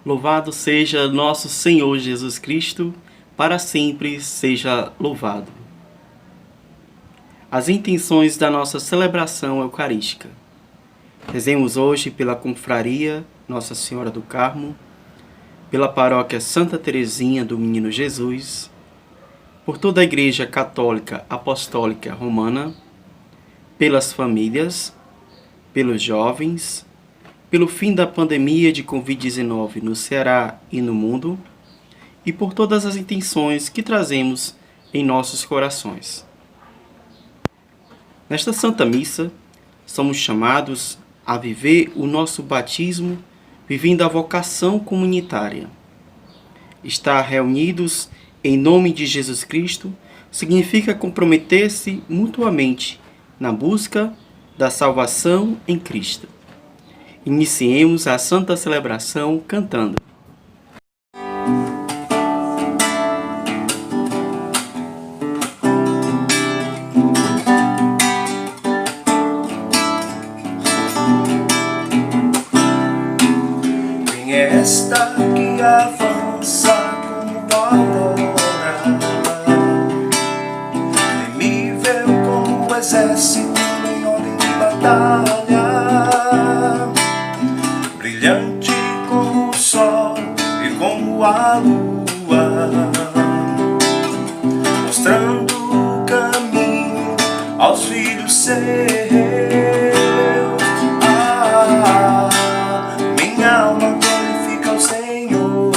Louvado seja nosso Senhor Jesus Cristo, para sempre seja louvado. As intenções da nossa celebração eucarística. Rezemos hoje pela confraria Nossa Senhora do Carmo, pela paróquia Santa Teresinha do Menino Jesus, por toda a Igreja Católica Apostólica Romana, pelas famílias, pelos jovens, pelo fim da pandemia de Covid-19 no Ceará e no mundo, e por todas as intenções que trazemos em nossos corações. Nesta Santa Missa, somos chamados a viver o nosso batismo vivendo a vocação comunitária. Estar reunidos em nome de Jesus Cristo significa comprometer-se mutuamente na busca da salvação em Cristo. Iniciemos a Santa Celebração cantando. Quem é esta que avança como a aurora, temível como o exército em ordem de batalha, brilhante como o sol e como a lua, mostrando o caminho aos filhos seus. Minha alma glorifica o Senhor,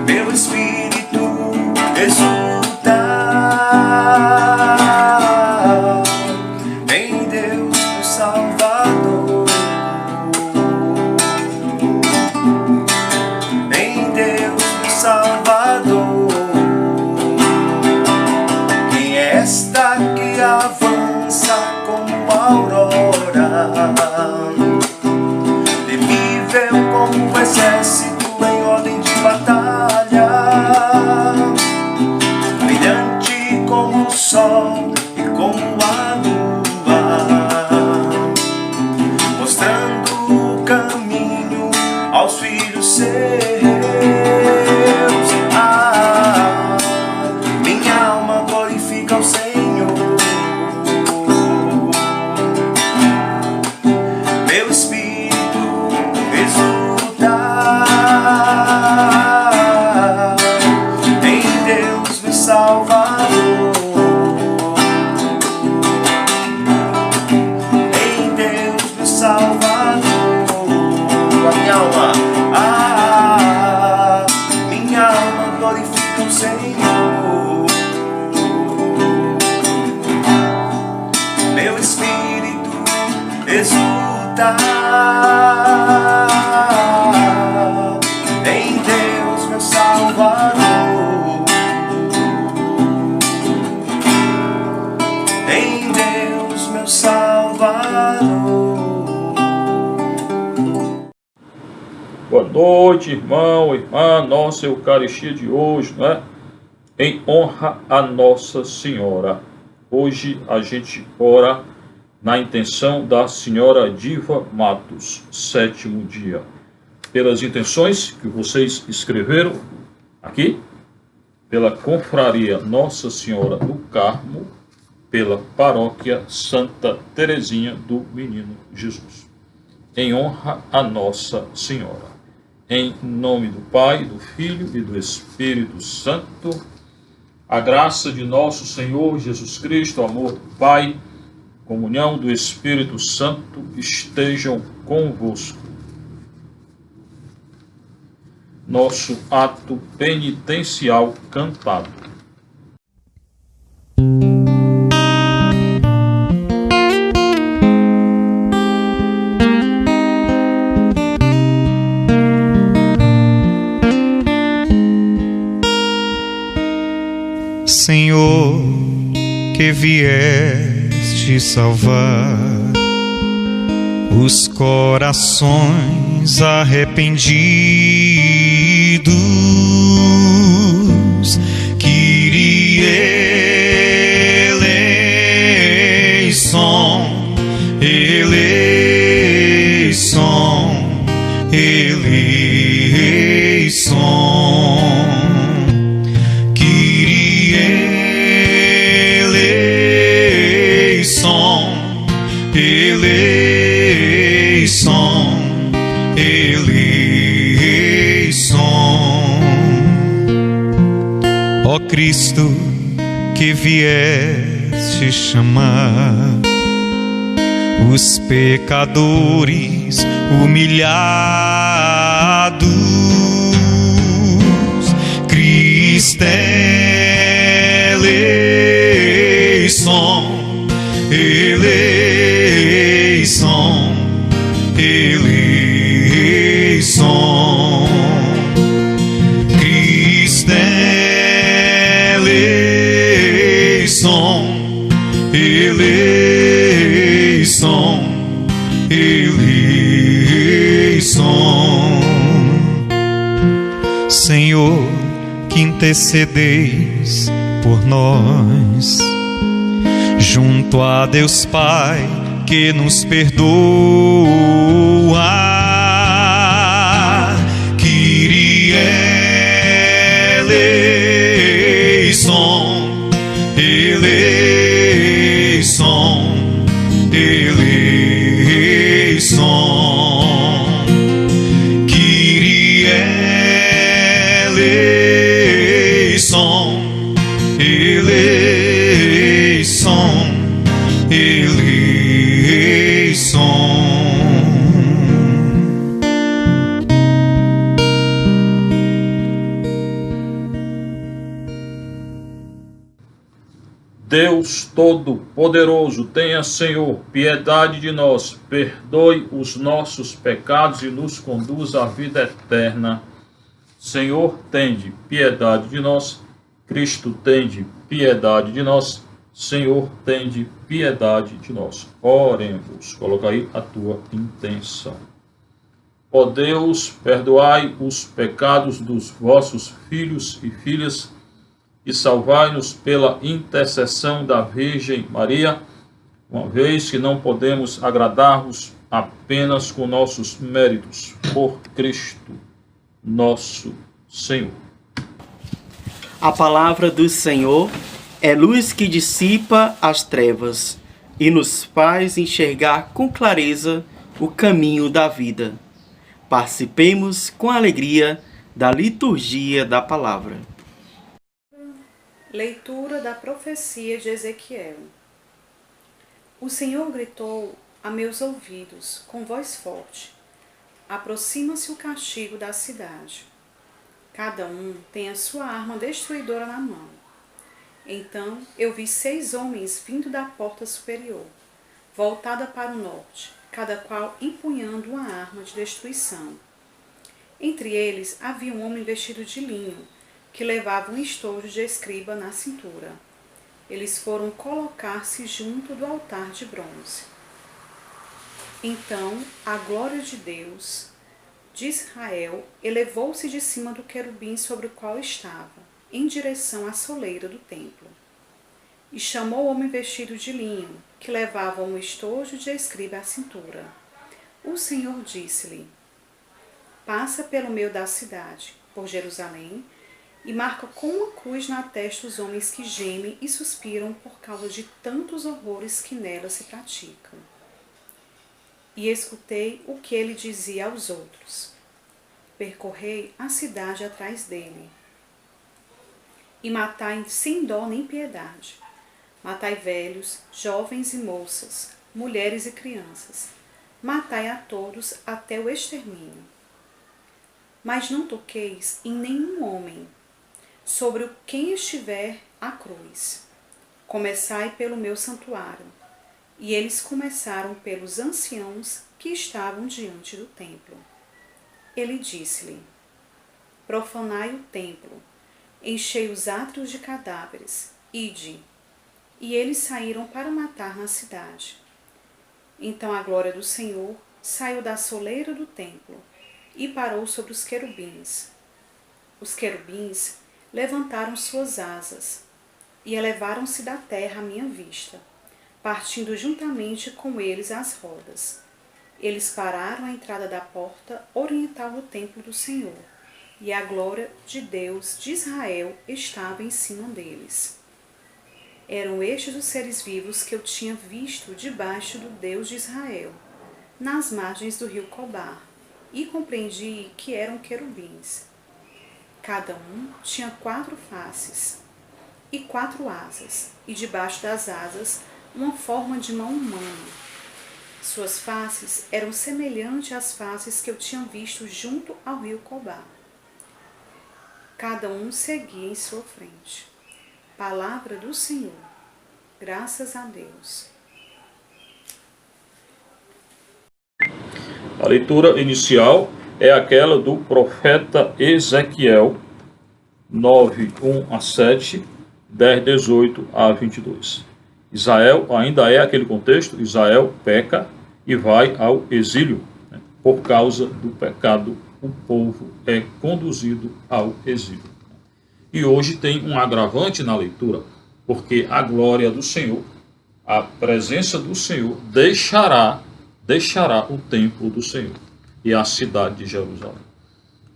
meu espírito exulta em Deus meu Salvador, em Deus meu Salvador. Quem é esta que avança como a aurora, temível como o exército em ordem de batalha, brilhante como o sol e como a lua, mostrando o caminho aos filhos seus. Minha alma glorifica o Senhor, meu espírito exulta em Deus meu Salvador, em Deus meu Salvador. Minha alma glorifica o Senhor, meu espírito exulta em Deus meu Salvador, em Deus meu Salvador. Boa noite, irmão, irmã. Nossa Eucaristia de hoje, né? Em honra a Nossa Senhora. Hoje a gente ora na intenção da Senhora Diva Matos, 7º dia. Pelas intenções que vocês escreveram aqui, pela confraria Nossa Senhora do Carmo, pela paróquia Santa Teresinha do Menino Jesus. Em honra a Nossa Senhora. Em nome do Pai, do Filho e do Espírito Santo, a graça de nosso Senhor Jesus Cristo, o amor do Pai, comunhão do Espírito Santo estejam convosco. Nosso ato penitencial cantado. Senhor, que vieste salvar os corações arrependidos, Kyrie eleison, eleison. eleison. Ó Cristo, que vieste chamar os pecadores humilhados, Cristo eleison, eleison, eleison, Cristo eleison, eleison, eleição. Senhor, que intercedeis por nós junto a Deus Pai, que nos perdoa. Kyrie eleison, eleison, eleição. Kyrie eleison, eleição, eleição. Deus Todo-Poderoso, tenha, Senhor, piedade de nós, perdoe os nossos pecados e nos conduz à vida eterna. Senhor, tende piedade de nós. Cristo, tende piedade de nós. Senhor, tende piedade de nós. Oremos. Coloca aí a tua intenção. Ó Deus, perdoai os pecados dos vossos filhos e filhas e salvai-nos pela intercessão da Virgem Maria, uma vez que não podemos agradar-vos apenas com nossos méritos, por Cristo nosso Senhor. A palavra do Senhor é luz que dissipa as trevas e nos faz enxergar com clareza o caminho da vida. Participemos com alegria da liturgia da palavra. Leitura da profecia de Ezequiel. O Senhor gritou a meus ouvidos com voz forte: aproxima-se o castigo da cidade. Cada um tem a sua arma destruidora na mão. Então eu vi 6 homens vindo da porta superior, voltada para o norte, cada qual empunhando uma arma de destruição. Entre eles havia um homem vestido de linho, que levava um estojo de escriba na cintura. Eles foram colocar-se junto do altar de bronze. Então a glória de Deus de Israel elevou-se de cima do querubim sobre o qual estava, em direção à soleira do templo. E chamou o homem vestido de linho, que levava um estojo de escriba à cintura. O Senhor disse-lhe: passa pelo meio da cidade, por Jerusalém, e marca com uma cruz na testa os homens que gemem e suspiram por causa de tantos horrores que nela se praticam. E escutei o que ele dizia aos outros: percorrei a cidade atrás dele, e matai sem dó nem piedade. Matai velhos, jovens e moças, mulheres e crianças. Matai a todos até o extermínio. Mas não toqueis em nenhum homem, sobre quem estiver a cruz. Começai pelo meu santuário. E eles começaram pelos anciãos que estavam diante do templo. Ele disse-lhe: profanai o templo, enchei os átrios de cadáveres, ide. E eles saíram para matar na cidade. Então a glória do Senhor saiu da soleira do templo e parou sobre os querubins. Os querubins levantaram suas asas e elevaram-se da terra à minha vista, partindo juntamente com eles as rodas. Eles pararam à entrada da porta oriental do templo do Senhor, e a glória de Deus de Israel estava em cima deles. Eram estes os seres vivos que eu tinha visto debaixo do Deus de Israel, nas margens do rio Cobar. e compreendi que eram querubins. Cada um tinha 4 faces e 4 asas, e debaixo das asas uma forma de mão humana. Suas faces eram semelhantes às faces que eu tinha visto junto ao rio Cobar. Cada um seguia em sua frente. Palavra do Senhor. Graças a Deus. A leitura inicial é aquela do profeta Ezequiel 9, 1 a 7, 10, 18 a 22. Israel, ainda é aquele contexto, Israel peca e vai ao exílio. Por causa do pecado, o povo é conduzido ao exílio. E hoje tem um agravante na leitura, porque a glória do Senhor, a presença do Senhor deixará o templo do Senhor e a cidade de Jerusalém.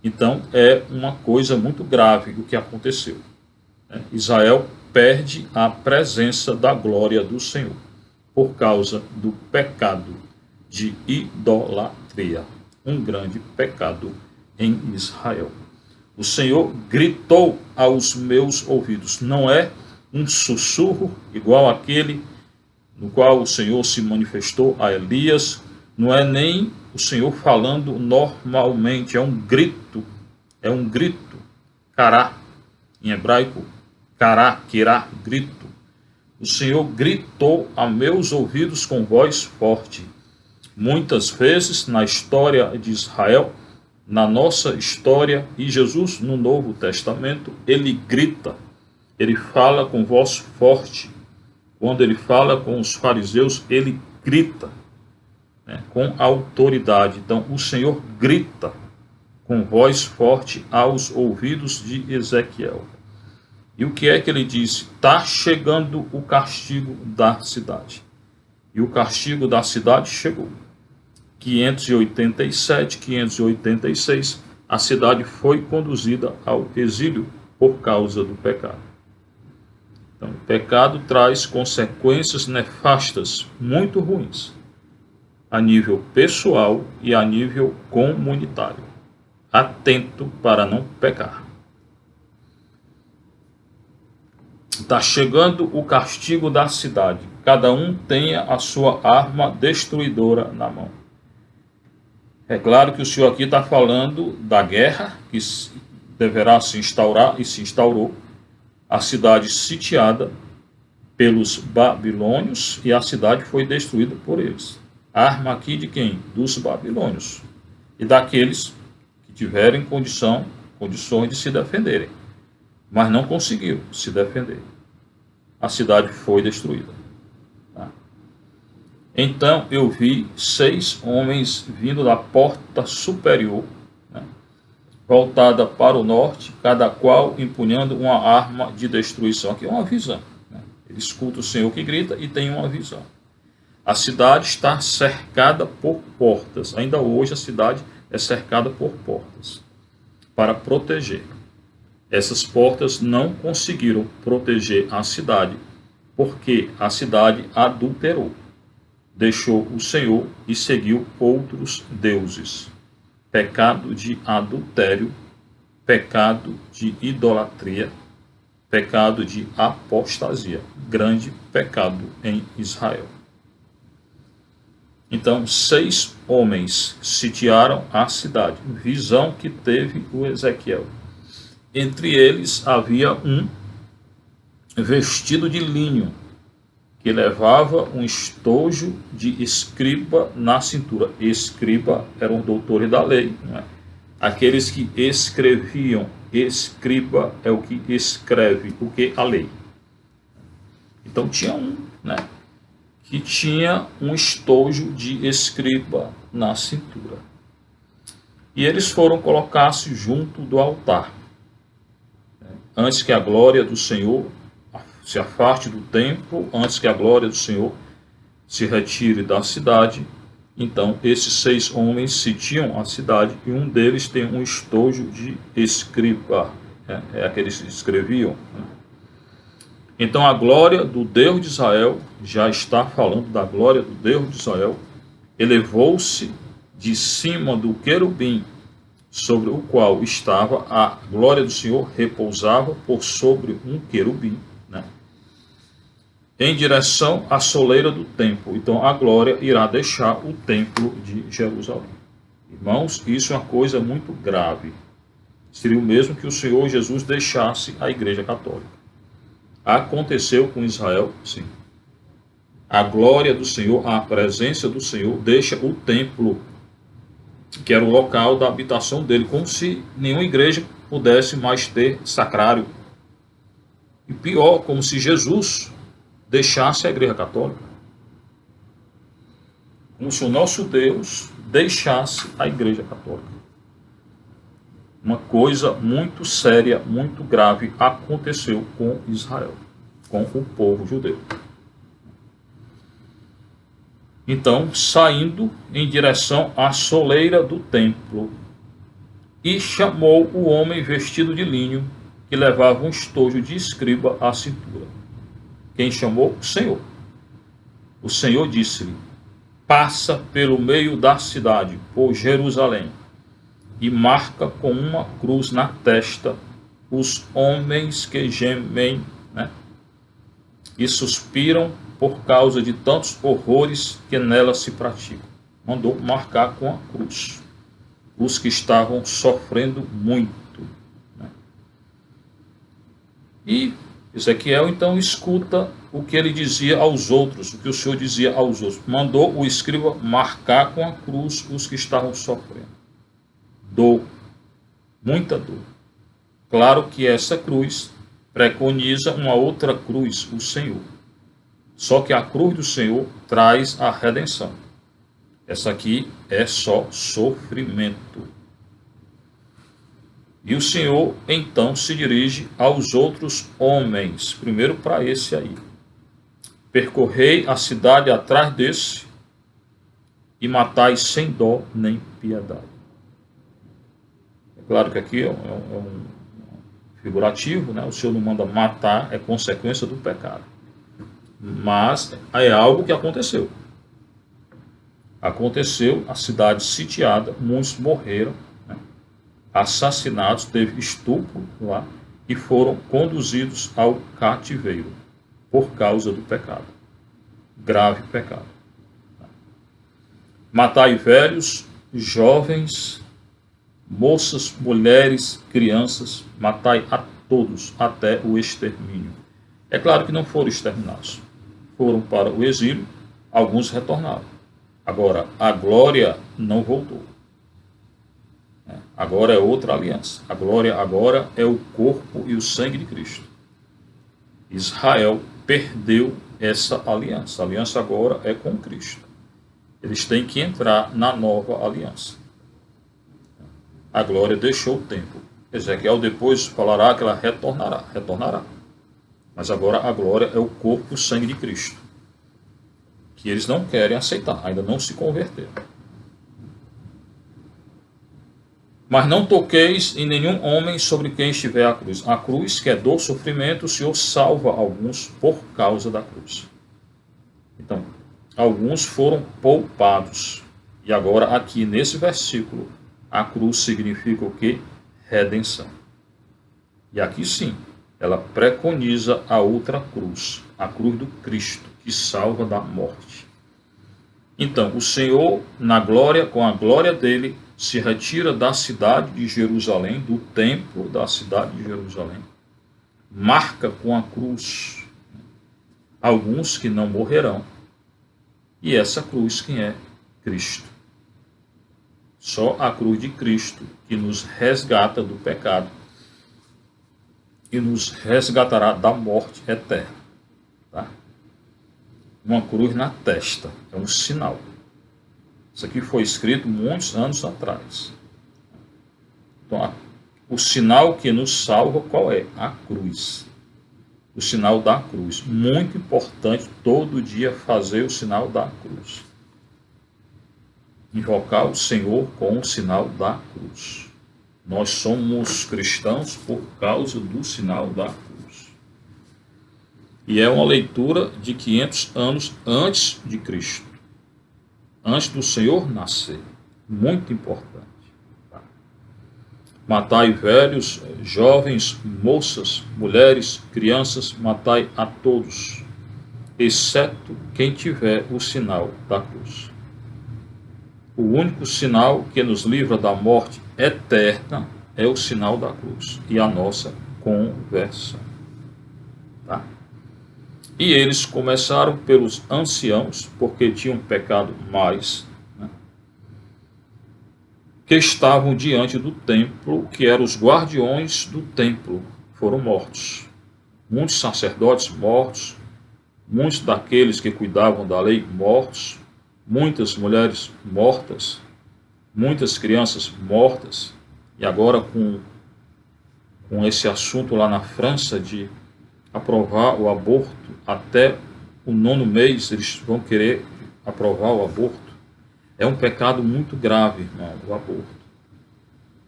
Então é uma coisa muito grave o que aconteceu. Israel perde a presença da glória do Senhor por causa do pecado de idolatria, um grande pecado em Israel. O Senhor gritou aos meus ouvidos. Não é um sussurro igual aquele no qual o Senhor se manifestou a Elias, não é nem o Senhor falando normalmente, é um grito, cará, em hebraico, cará, quirá, grito. O Senhor gritou a meus ouvidos com voz forte. Muitas vezes na história de Israel, na nossa história, e Jesus no Novo Testamento, ele grita, ele fala com voz forte. Quando ele fala com os fariseus, ele grita, com autoridade. Então, o Senhor grita com voz forte aos ouvidos de Ezequiel. E o que é que ele disse? Está chegando o castigo da cidade. E o castigo da cidade chegou. 587, 586, a cidade foi conduzida ao exílio por causa do pecado. Então, o pecado traz consequências nefastas, muito ruins, a nível pessoal e a nível comunitário. Atento para não pecar. Está chegando o castigo da cidade. Cada um tenha a sua arma destruidora na mão. É claro que o Senhor aqui está falando da guerra que deverá se instaurar e se instaurou. A cidade sitiada pelos babilônios e a cidade foi destruída por eles. A arma aqui de quem? Dos babilônios e daqueles que tiverem condições de se defenderem, mas não conseguiram se defender. A cidade foi destruída. Então eu vi 6 homens vindo da porta superior, voltada para o norte, cada qual empunhando uma arma de destruição. Aqui é uma visão. Ele escuta o Senhor que grita e tem uma visão. A cidade está cercada por portas. Ainda hoje a cidade é cercada por portas para proteger. Essas portas não conseguiram proteger a cidade porque a cidade adulterou. Deixou o Senhor e seguiu outros deuses. Pecado de adultério, pecado de idolatria, pecado de apostasia. Grande pecado em Israel. Então, 6 homens sitiaram a cidade. Visão que teve o Ezequiel. Entre eles havia um vestido de linho, que levava um estojo de escriba na cintura. Escriba eram doutores da lei, não é? Aqueles que escreviam. Escriba é o que escreve, o que? A lei. Então tinha um, que tinha um estojo de escriba na cintura. E eles foram colocar-se junto do altar, antes que a glória do Senhor se afaste do templo, antes que a glória do Senhor se retire da cidade. Então esses 6 homens sitiam a cidade e um deles tem um estojo de escriba, é aqueles que escreviam. Então a glória do Deus de Israel, já está falando da glória do Deus de Israel, elevou-se de cima do querubim sobre o qual estava, a glória do Senhor repousava por sobre um querubim, né? Em direção à soleira do templo. Então a glória irá deixar o templo de Jerusalém. Irmãos, isso é uma coisa muito grave. Seria o mesmo que o Senhor Jesus deixasse a Igreja Católica. Aconteceu com Israel, sim. A glória do Senhor, a presença do Senhor, deixa o templo, que era o local da habitação dele, como se nenhuma igreja pudesse mais ter sacrário. E pior, como se Jesus deixasse a Igreja Católica. Como se o nosso Deus deixasse a Igreja Católica. Uma coisa muito séria, muito grave aconteceu com Israel, com o povo judeu. Então, saindo em direção à soleira do templo, e chamou o homem vestido de linho, que levava um estojo de escriba à cintura. Quem chamou? O Senhor. O Senhor disse-lhe: passa pelo meio da cidade, por Jerusalém, e marca com uma cruz na testa os homens que gemem, né, e suspiram por causa de tantos horrores que nela se praticam. Mandou marcar com a cruz os que estavam sofrendo muito, né? E Ezequiel então escuta o que ele dizia aos outros, o que o Senhor dizia aos outros. Mandou o escriba marcar com a cruz os que estavam sofrendo. Dor, muita dor. Claro que essa cruz preconiza uma outra cruz, o Senhor. Só que a cruz do Senhor traz a redenção. Essa aqui é só sofrimento. E o Senhor então se dirige aos outros homens, primeiro para esse aí. Percorrei a cidade atrás desse e matai sem dó nem piedade. É claro que aqui é um figurativo, né? O Senhor não manda matar, é consequência do pecado. Mas é algo que aconteceu. Aconteceu, a cidade sitiada, muitos morreram, né? Assassinados, teve estupro lá e foram conduzidos ao cativeiro por causa do pecado. Grave pecado. Matai velhos, jovens, moças, mulheres, crianças, matai a todos até o extermínio. É claro que não foram exterminados. Foram para o exílio, alguns retornaram. Agora, a glória não voltou. Agora é outra aliança. A glória agora é o corpo e o sangue de Cristo. Israel perdeu essa aliança. A aliança agora é com Cristo. Eles têm que entrar na nova aliança. A glória deixou o templo. Ezequiel depois falará que ela retornará. Mas agora a glória é o corpo e o sangue de Cristo, que eles não querem aceitar, ainda não se converteram. Mas não toqueis em nenhum homem sobre quem estiver a cruz. A cruz, que é do sofrimento, o Senhor salva alguns por causa da cruz. Então, alguns foram poupados. E agora, aqui nesse versículo, a cruz significa o quê? Redenção. E aqui sim, ela preconiza a outra cruz, a cruz do Cristo, que salva da morte. Então, o Senhor, na glória, com a glória dele, se retira da cidade de Jerusalém, do templo da cidade de Jerusalém, marca com a cruz alguns que não morrerão. E essa cruz, quem é? Cristo. Só a cruz de Cristo que nos resgata do pecado e nos resgatará da morte eterna. Tá? Uma cruz na testa, é um sinal. Isso aqui foi escrito muitos anos atrás. Então, o sinal que nos salva, qual é? A cruz. O sinal da cruz. Muito importante todo dia fazer o sinal da cruz. Invocar o Senhor com o sinal da cruz. Nós somos cristãos por causa do sinal da cruz. E é uma leitura de 500 anos antes de Cristo. Antes do Senhor nascer. Muito importante. Tá? Matai velhos, jovens, moças, mulheres, crianças, matai a todos, exceto quem tiver o sinal da cruz. O único sinal que nos livra da morte eterna é o sinal da cruz e a nossa conversão. Tá? E eles começaram pelos anciãos, porque tinham pecado mais, que estavam diante do templo, que eram os guardiões do templo, foram mortos. Muitos sacerdotes mortos, muitos daqueles que cuidavam da lei mortos, muitas mulheres mortas, muitas crianças mortas, e agora com esse assunto lá na França de aprovar o aborto até o 9º mês, eles vão querer aprovar o aborto. É um pecado muito grave, irmão, o aborto.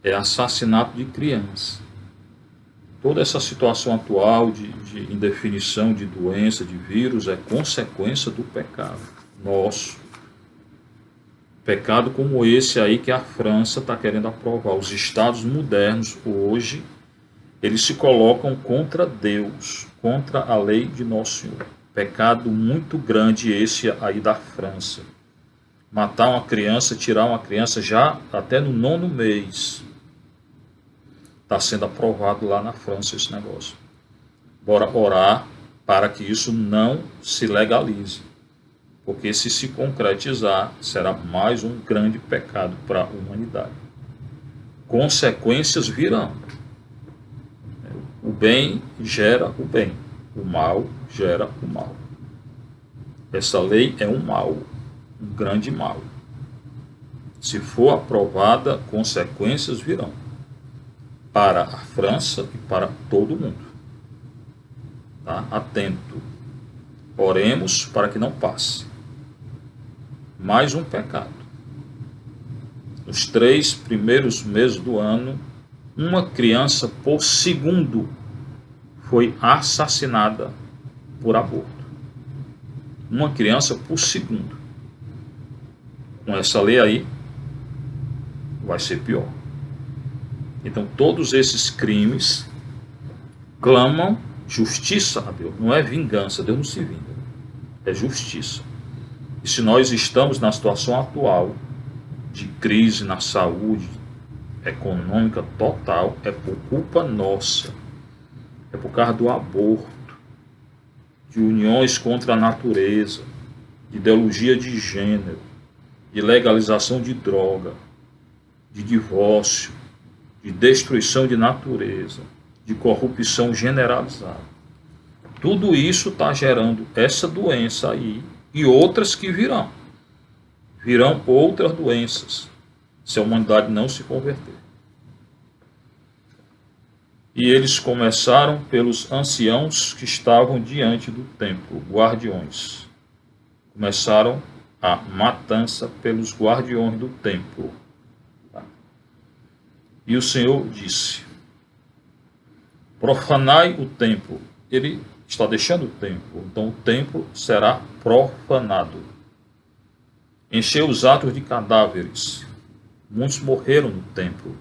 É assassinato de criança. Toda essa situação atual de indefinição de doença, de vírus, é consequência do pecado nosso. Pecado como esse aí que a França está querendo aprovar. Os estados modernos hoje, eles se colocam contra Deus, contra a lei de Nosso Senhor. Pecado muito grande esse aí da França. Matar uma criança, tirar uma criança já até no 9º mês. Está sendo aprovado lá na França esse negócio. Bora orar para que isso não se legalize. Porque se concretizar, será mais um grande pecado para a humanidade. Consequências virão. O bem gera o bem, o mal gera o mal. Essa lei é um mal, um grande mal. Se for aprovada, consequências virão para a França e para todo mundo. Tá? Atento. Oremos para que não passe. Mais um pecado. Nos 3 primeiros meses do ano, uma criança por segundo foi assassinada por aborto. Uma criança por segundo. Com essa lei aí, vai ser pior. Então, todos esses crimes clamam justiça a Deus. Não é vingança, Deus não se vinga. É justiça. E se nós estamos na situação atual de crise na saúde econômica total, é por culpa nossa. É por causa do aborto, de uniões contra a natureza, de ideologia de gênero, de legalização de droga, de divórcio, de destruição de natureza, de corrupção generalizada. Tudo isso está gerando essa doença aí e outras que virão. Virão outras doenças, se a humanidade não se converter. E eles começaram pelos anciãos que estavam diante do templo, guardiões. Começaram a matança pelos guardiões do templo. E o Senhor disse: profanai o templo. Ele está deixando o templo, então o templo será profanado. Encheu os atos de cadáveres. Muitos morreram no templo.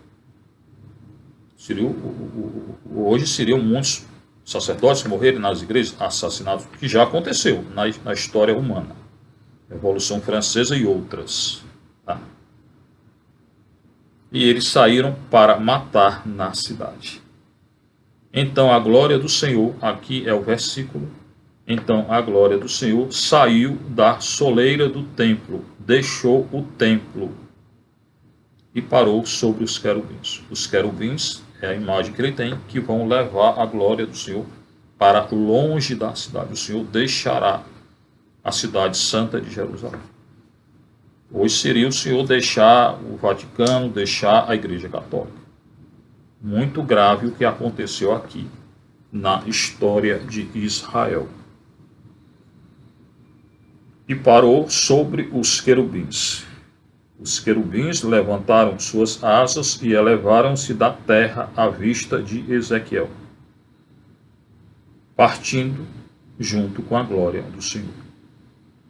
Hoje seriam muitos sacerdotes que morreram nas igrejas, assassinados, que já aconteceu na história humana. Revolução Francesa e outras. Tá? E eles saíram para matar na cidade. Então a glória do Senhor, aqui é o versículo, então a glória do Senhor saiu da soleira do templo, deixou o templo e parou sobre os querubins. Os querubins é a imagem que ele tem, que vão levar a glória do Senhor para longe da cidade. O Senhor deixará a cidade santa de Jerusalém. Hoje seria o Senhor deixar o Vaticano, deixar a Igreja Católica. Muito grave o que aconteceu aqui na história de Israel. E parou sobre os querubins. Os querubins levantaram suas asas e elevaram-se da terra à vista de Ezequiel, partindo junto com a glória do Senhor.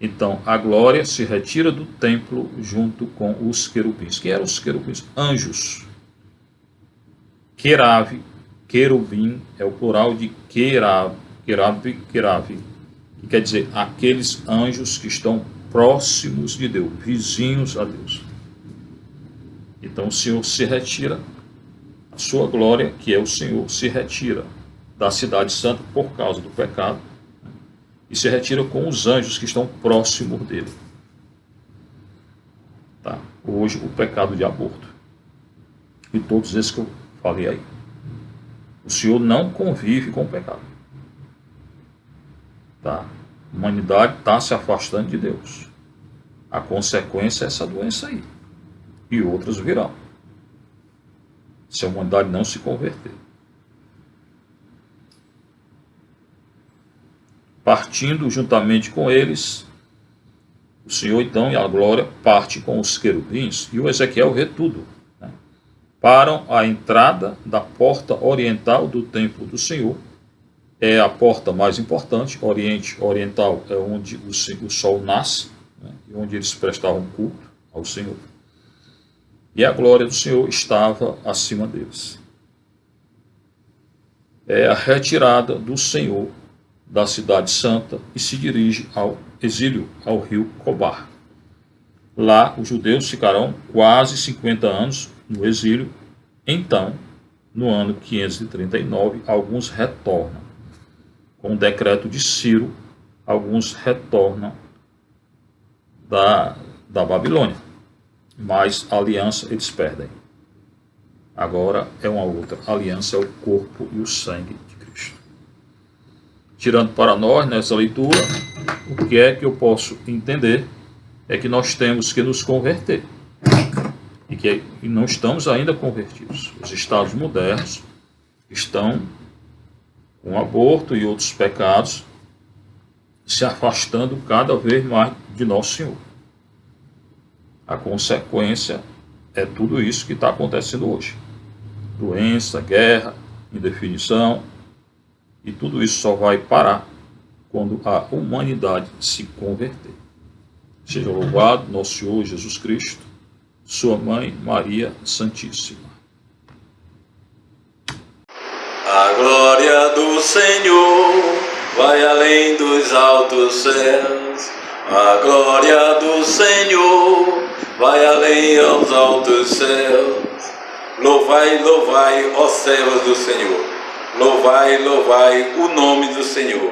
Então, a glória se retira do templo junto com os querubins. Quem eram os querubins? Anjos. Querubim é o plural de querave, que quer dizer aqueles anjos que estão próximos de Deus, vizinhos a Deus. Então, o Senhor se retira, a sua glória, que é o Senhor, se retira da cidade santa por causa do pecado, e se retira com os anjos que estão próximos dele. Tá? Hoje, o pecado de aborto. E todos esses que eu falei aí. O Senhor não convive com o pecado. Tá? A humanidade está se afastando de Deus. A consequência é essa doença aí. E outras virão. Se a humanidade não se converter. Partindo juntamente com eles, o Senhor então e a glória parte com os querubins, e o Ezequiel vê tudo, né? Param a entrada da porta oriental do templo do Senhor, é a porta mais importante. Oriental é onde o sol nasce, né? E onde eles prestavam culto ao Senhor, e a glória do Senhor estava acima deles. É a retirada do Senhor da cidade santa e se dirige ao exílio, ao rio Cobar. Lá os judeus ficarão quase 50 anos no exílio. Então, no ano 539, alguns retornam. Com o decreto de Ciro, alguns retornam da Babilônia. Mas a aliança eles perdem. Agora é uma outra aliança, é o corpo e o sangue de Cristo. Tirando para nós nessa leitura, o que é que eu posso entender é que nós temos que nos converter. E não estamos ainda convertidos. Os estados modernos estão com aborto e outros pecados se afastando cada vez mais de Nosso Senhor. A consequência é tudo isso que está acontecendo hoje. Doença, guerra, indefinição, e tudo isso só vai parar quando a humanidade se converter. Seja louvado nosso Senhor Jesus Cristo, sua mãe Maria Santíssima. A glória do Senhor vai além dos altos céus. A glória do Senhor vai além aos altos céus. Louvai, louvai, ó céus do Senhor. Louvai, louvai o nome do Senhor.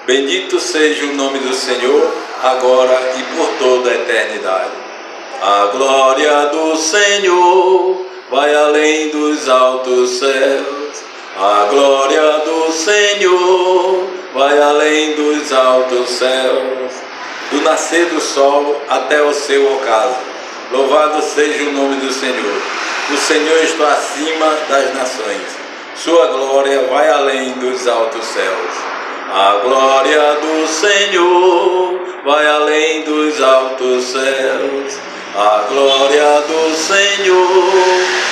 Bendito seja o nome do Senhor, agora e por toda a eternidade. A glória do Senhor vai além dos altos céus. A glória do Senhor vai além dos altos céus. Do nascer do sol até o seu ocaso. Louvado seja o nome do Senhor. O Senhor está acima das nações. Sua glória vai além dos altos céus. A glória do Senhor vai além dos altos céus. A glória do Senhor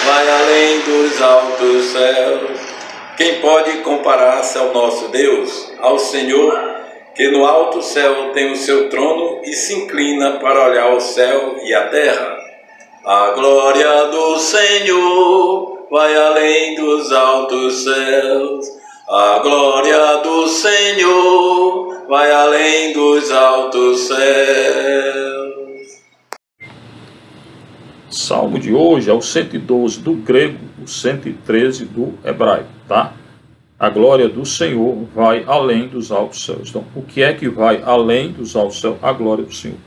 vai além dos altos céus. Quem pode comparar-se ao nosso Deus, ao Senhor, que no alto céu tem o seu trono e se inclina para olhar o céu e a terra? A glória do Senhor vai além dos altos céus. A glória do Senhor vai além dos altos céus. Salmo de hoje é o 112 do grego, o 113 do hebraico, tá? A glória do Senhor vai além dos altos céus. Então, o que é que vai além dos altos céus? A glória do Senhor.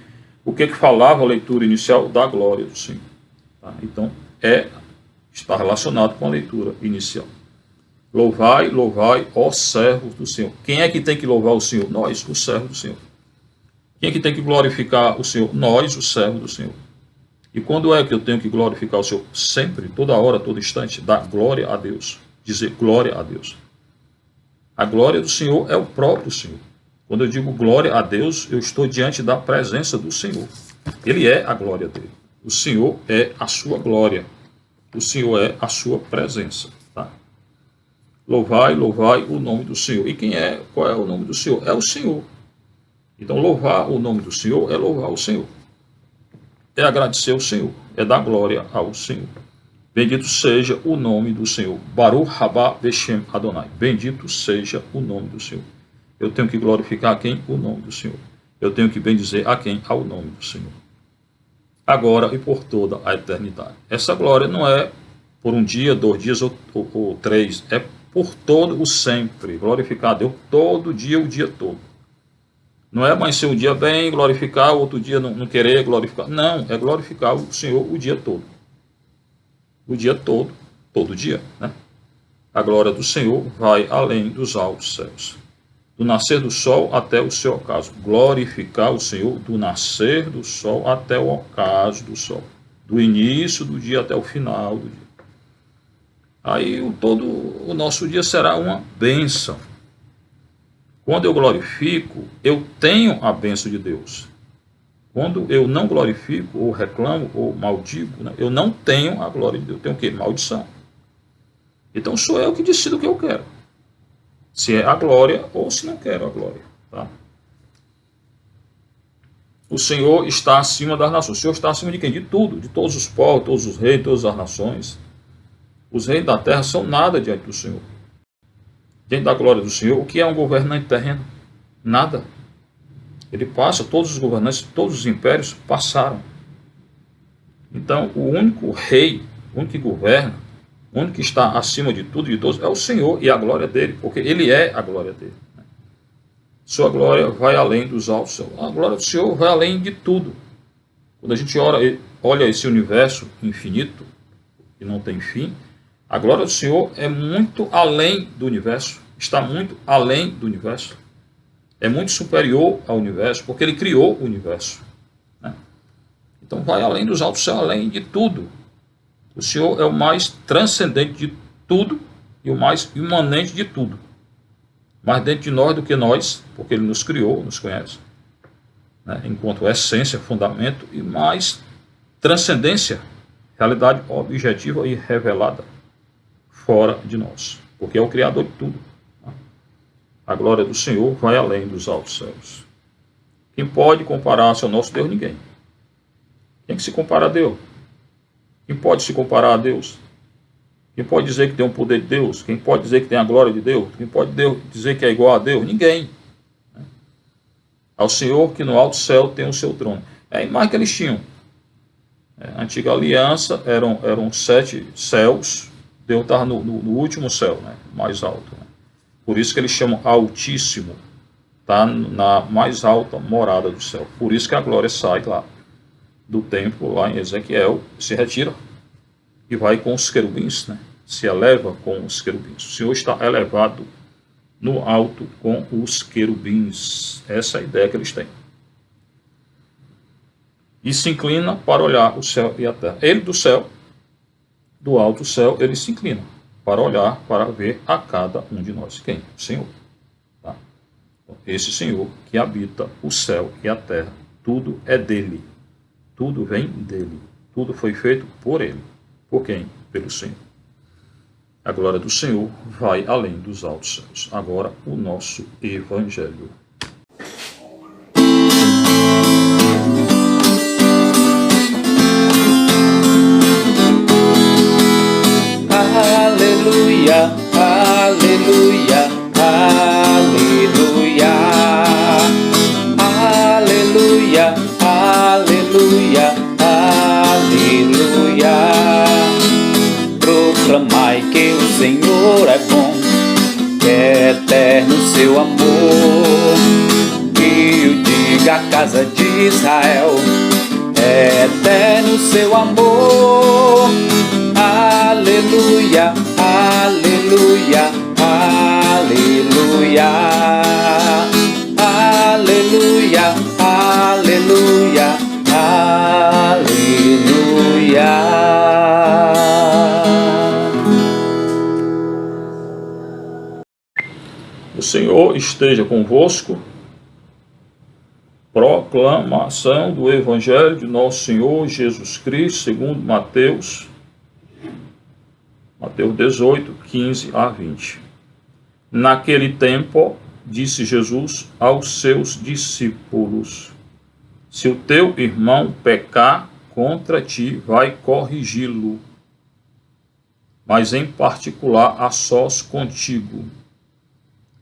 O que é que falava a leitura inicial? Da glória do Senhor. Tá? Então, está relacionado com a leitura inicial. Louvai, louvai, ó servos do Senhor. Quem é que tem que louvar o Senhor? Nós, os servos do Senhor. Quem é que tem que glorificar o Senhor? Nós, os servos do Senhor. E quando é que eu tenho que glorificar o Senhor? Sempre, toda hora, todo instante, dar glória a Deus. Dizer glória a Deus. A glória do Senhor é o próprio Senhor. Quando eu digo glória a Deus, eu estou diante da presença do Senhor. Ele é a glória dele. O Senhor é a sua glória. O Senhor é a sua presença. Tá? Louvai, louvai o nome do Senhor. E qual é o nome do Senhor? É o Senhor. Então, louvar o nome do Senhor é louvar o Senhor. É agradecer ao Senhor. É dar glória ao Senhor. Bendito seja o nome do Senhor. Baruch Rabá Beshem Adonai. Bendito seja o nome do Senhor. Eu tenho que glorificar a quem? O nome do Senhor. Eu tenho que bendizer a quem? Ao nome do Senhor. Agora e por toda a eternidade. Essa glória não é por um dia, 2 dias ou 3. É por todo o sempre. Glorificar a Deus todo dia, o dia todo. Não é amanhecer um dia bem, glorificar, outro dia não querer glorificar. Não, é glorificar o Senhor o dia todo. O dia todo, todo dia, né? A glória do Senhor vai além dos altos céus. Do nascer do sol até o seu ocaso. Glorificar o Senhor do nascer do sol até o ocaso do sol. Do início do dia até o final do dia. Aí todo o nosso dia será uma bênção. Quando eu glorifico, eu tenho a bênção de Deus. Quando eu não glorifico, ou reclamo, ou maldigo, né, eu não tenho a glória de Deus. Eu tenho o quê? Maldição. Então sou eu que decido o que eu quero. Se é a glória ou se não quero a glória. Tá? O Senhor está acima das nações. O Senhor está acima de quem? De tudo. De todos os povos, todos os reis, todas as nações. Os reis da terra são nada diante do Senhor. Diante da glória do Senhor, o que é um governante terreno? Nada. Ele passa, todos os governantes, todos os impérios passaram. Então, o único rei, o único que governa, o único que está acima de tudo e de todos é o Senhor e a glória dele, porque ele é a glória dele. Sua glória vai além dos altos céus. A glória do Senhor vai além de tudo. Quando a gente olha esse universo infinito, que não tem fim, a glória do Senhor é muito além do universo, está muito além do universo. É muito superior ao universo, porque ele criou o universo. Né? Então vai além dos altos céus, além de tudo. O Senhor é o mais transcendente de tudo e o mais imanente de tudo. Mais dentro de nós do que nós, porque ele nos criou, nos conhece. Né? Enquanto essência, fundamento e mais transcendência, realidade objetiva e revelada fora de nós, porque é o Criador de tudo. A glória do Senhor vai além dos altos céus. Quem pode comparar-se ao nosso Deus? Ninguém. Quem que se compara a Deus? Quem pode se comparar a Deus? Quem pode dizer que tem o poder de Deus? Quem pode dizer que tem a glória de Deus? Quem pode dizer que é igual a Deus? Ninguém. Ao Senhor que no alto céu tem o seu trono. É a imagem que eles tinham. A antiga aliança eram 7 céus. Deus estava no último céu, né? Mais alto. Né? Por isso que eles chamam Altíssimo. Está na mais alta morada do céu. Por isso que a glória sai lá do templo, lá em Ezequiel, se retira e vai com os querubins, né? Se eleva com os querubins. O Senhor está elevado no alto com os querubins. Essa é a ideia que eles têm. E se inclina para olhar o céu e a terra. Ele do céu, do alto céu, ele se inclina para olhar, para ver a cada um de nós. Quem? O Senhor. Tá? Esse Senhor que habita o céu e a terra. Tudo é dele. Tudo vem dele. Tudo foi feito por ele. Por quem? Pelo Senhor. A glória do Senhor vai além dos altos céus. Agora, o nosso Evangelho. Aleluia, aleluia, aleluia, aleluia, aleluia, aleluia. Proclamai que o Senhor é bom, que é eterno seu amor. Que o diga a casa de Israel, é eterno seu amor. Aleluia, aleluia, aleluia, aleluia, aleluia, aleluia. O Senhor esteja convosco. Proclamação do Evangelho de nosso Senhor Jesus Cristo, segundo Mateus 18, 15 a 20. Naquele tempo, disse Jesus aos seus discípulos: se o teu irmão pecar contra ti, vai corrigi-lo, mas em particular a sós contigo.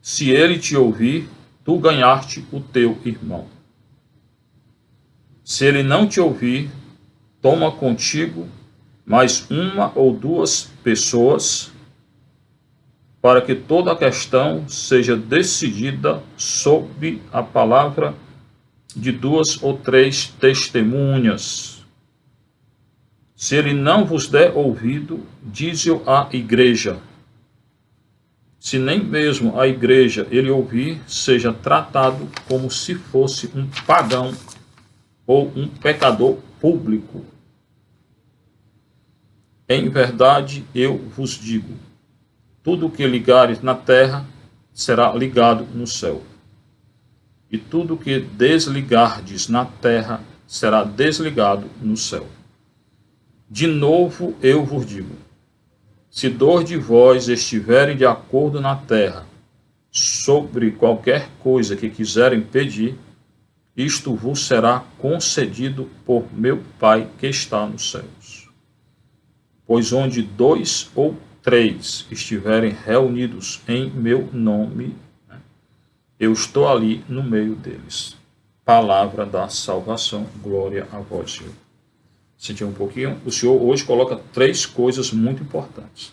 Se ele te ouvir, tu ganhaste o teu irmão. Se ele não te ouvir, toma contigo mais uma ou duas pessoas, para que toda a questão seja decidida sob a palavra de 2 ou 3 testemunhas. Se ele não vos der ouvido, dize-o à igreja. Se nem mesmo a igreja ele ouvir, seja tratado como se fosse um pagão ou um pecador público. Em verdade, eu vos digo, tudo o que ligares na terra será ligado no céu, e tudo o que desligardes na terra será desligado no céu. De novo eu vos digo, se 2 de vós estiverem de acordo na terra sobre qualquer coisa que quiserem pedir, isto vos será concedido por meu Pai que está nos céus. Pois onde 2 ou 3 estiverem reunidos em meu nome, eu estou ali no meio deles. Palavra da salvação, glória a vós, Senhor. Sentiu um pouquinho? O Senhor hoje coloca 3 coisas muito importantes.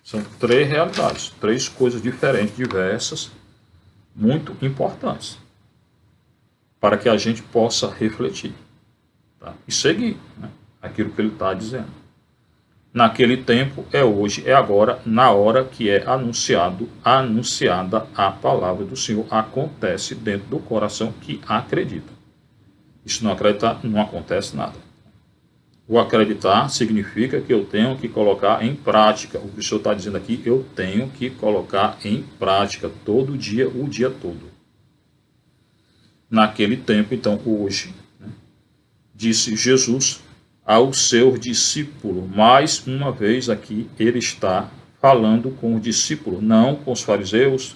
São 3 realidades, 3 coisas diferentes, diversas, muito importantes, para que a gente possa refletir, tá? E seguir, né, aquilo que ele está dizendo. Naquele tempo, é hoje, é agora, na hora que é anunciada a palavra do Senhor, acontece dentro do coração que acredita. Se não acreditar, não acontece nada. O acreditar significa que eu tenho que colocar em prática. O que o Senhor está dizendo aqui, eu tenho que colocar em prática todo dia, o dia todo. Naquele tempo, então, hoje, né, disse Jesus ao seu discípulo. Mais uma vez aqui, ele está falando com o discípulo, não com os fariseus,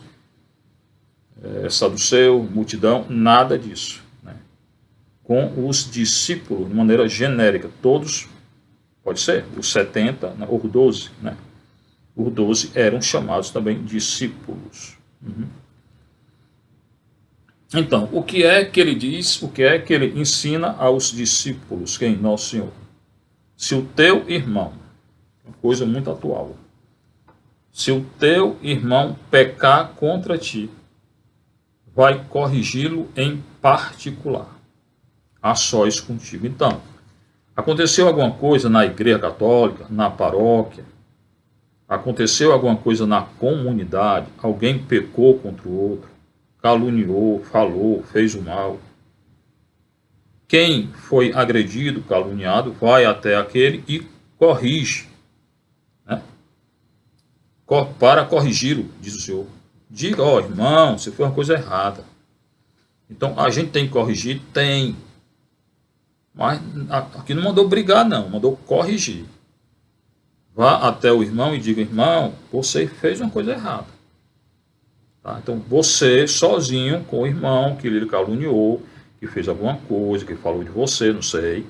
saduceu, multidão, nada disso. Com os discípulos, de maneira genérica, todos, pode ser, os 70, né, ou 12, né? Os 12 eram chamados também discípulos. Então, o que é que ele diz, o que é que ele ensina aos discípulos, quem? Nosso Senhor. Se o teu irmão, uma coisa muito atual, se o teu irmão pecar contra ti, vai corrigi-lo em particular, a sós contigo. Então, aconteceu alguma coisa na igreja católica, na paróquia, aconteceu alguma coisa na comunidade, alguém pecou contra o outro, caluniou, falou, fez o mal. Quem foi agredido, caluniado, vai até aquele e corrige, né? Para corrigi-lo, diz o Senhor. Diga, ó, irmão, você fez uma coisa errada. Então, a gente tem que corrigir? Tem. Mas aqui não mandou brigar, não, mandou corrigir. Vá até o irmão e diga, irmão, você fez uma coisa errada. Tá? Então, você sozinho com o irmão que lhe caluniou, que fez alguma coisa, que falou de você, não sei,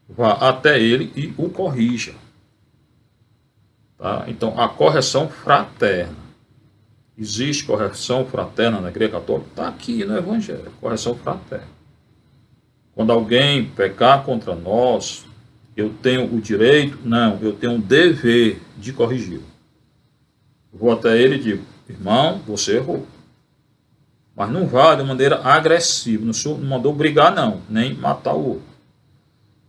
vá até ele e o corrija. Tá? Então, a correção fraterna. Existe correção fraterna na igreja católica? Está aqui no Evangelho, correção fraterna. Quando alguém pecar contra nós, eu tenho o direito? Não, eu tenho o dever de corrigi-lo. Vou até ele e digo, irmão, você errou. Mas não vá de maneira agressiva. O Senhor não mandou brigar, não, nem matar o outro.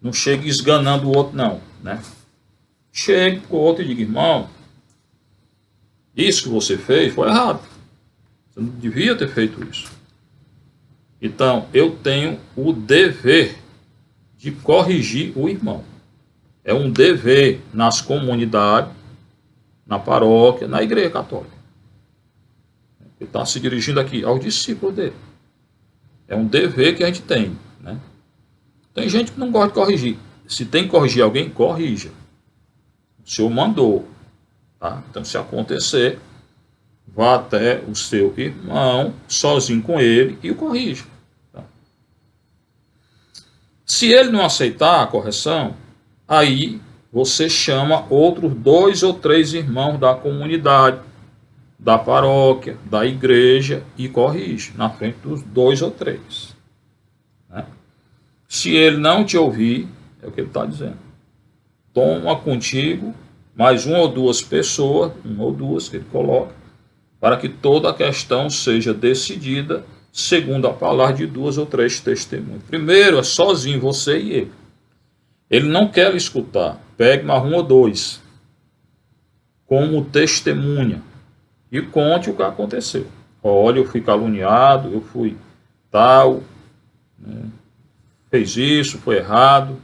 Não chegue esganando o outro, não, né? Chegue para o outro e diga, irmão, isso que você fez foi errado. Você não devia ter feito isso. Então, eu tenho o dever de corrigir o irmão. É um dever nas comunidades, na paróquia, na igreja católica. Ele está se dirigindo aqui ao discípulo dele. É um dever que a gente tem, né? Tem gente que não gosta de corrigir. Se tem que corrigir alguém, corrija. O Senhor mandou. Tá? Então, se acontecer, vá até o seu irmão, sozinho com ele, e o corrija. Tá? Se ele não aceitar a correção, aí você chama outros 2 ou 3 irmãos da comunidade, da paróquia, da igreja, e corrige na frente dos 2 ou 3. Né? Se ele não te ouvir, é o que ele está dizendo. Toma contigo mais 1 ou 2 pessoas, 1 ou 2 que ele coloca, para que toda a questão seja decidida segundo a palavra de 2 ou 3 testemunhas. Primeiro é sozinho, você e ele. Ele não quer lhe escutar. Pegue mais 1 ou 2 como testemunha e conte o que aconteceu. Olha, eu fui caluniado, eu fui tal, né? Fez isso, foi errado,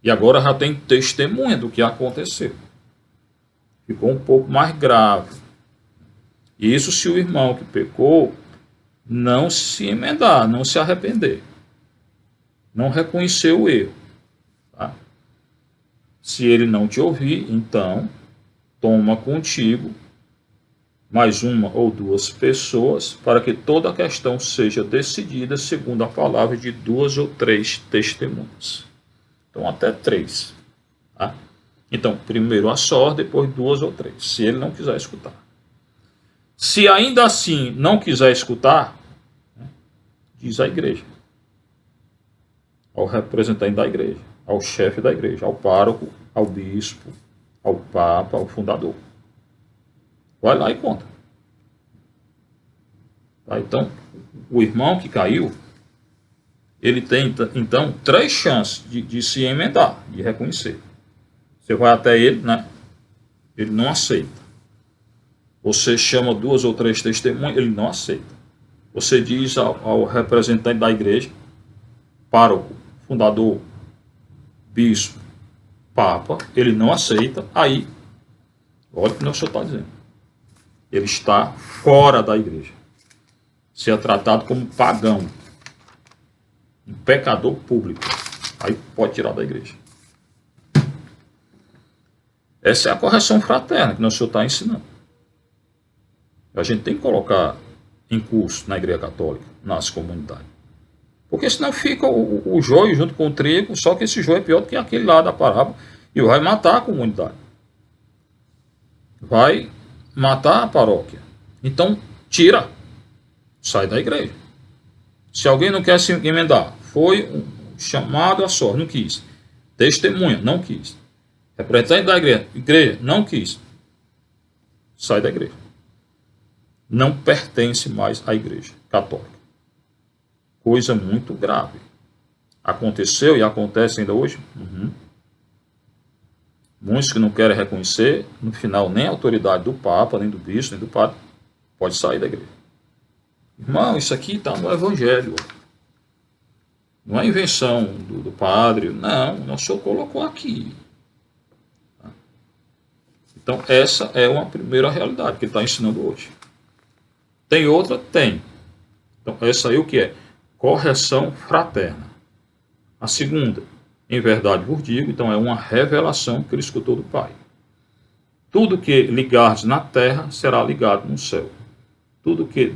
e agora já tem testemunha do que aconteceu. Ficou um pouco mais grave. Isso se o irmão que pecou não se emendar, não se arrepender, não reconhecer o erro. Tá? Se ele não te ouvir, então toma contigo mais 1 ou 2 pessoas para que toda a questão seja decidida segundo a palavra de 2 ou 3 testemunhas. Então até 3. Tá? Então primeiro a sorte, depois 2 ou 3, se ele não quiser escutar. Se ainda assim não quiser escutar, né, diz à igreja, ao representante da igreja, ao chefe da igreja, ao pároco, ao bispo, ao papa, ao fundador. Vai lá e conta. Tá? Então, o irmão que caiu, ele tem, então, 3 chances de se emendar, de reconhecer. Você vai até ele, né? Ele não aceita. Você chama 2 ou 3 testemunhas, ele não aceita. Você diz ao representante da igreja, pároco, fundador, bispo, papa, ele não aceita, aí, olha o que o senhor está dizendo. Ele está fora da igreja. Se é tratado como pagão, um pecador público, aí pode tirar da igreja. Essa é a correção fraterna que o senhor está ensinando. A gente tem que colocar em curso na igreja católica, nas comunidades. Porque senão fica o joio junto com o trigo, só que esse joio é pior do que aquele lá da parábola, e vai matar a comunidade. Vai matar a paróquia. Então, tira, sai da igreja. Se alguém não quer se emendar, foi um chamado a sorte, não quis. Testemunha, não quis. Representante da igreja, não quis. Sai da igreja. Não pertence mais à igreja católica. Coisa muito grave. Aconteceu e acontece ainda hoje? Muitos que não querem reconhecer, no final, nem a autoridade do Papa, nem do bispo, nem do padre, pode sair da igreja. Irmão, isso aqui está no Evangelho. Não é invenção do padre, não, o senhor colocou aqui. Então, essa é uma primeira realidade que ele está ensinando hoje. Tem outra? Tem. Então, essa aí o que é? Correção fraterna. A segunda, em verdade vos digo, então é uma revelação que ele escutou do Pai. Tudo que ligardes na terra será ligado no céu. Tudo que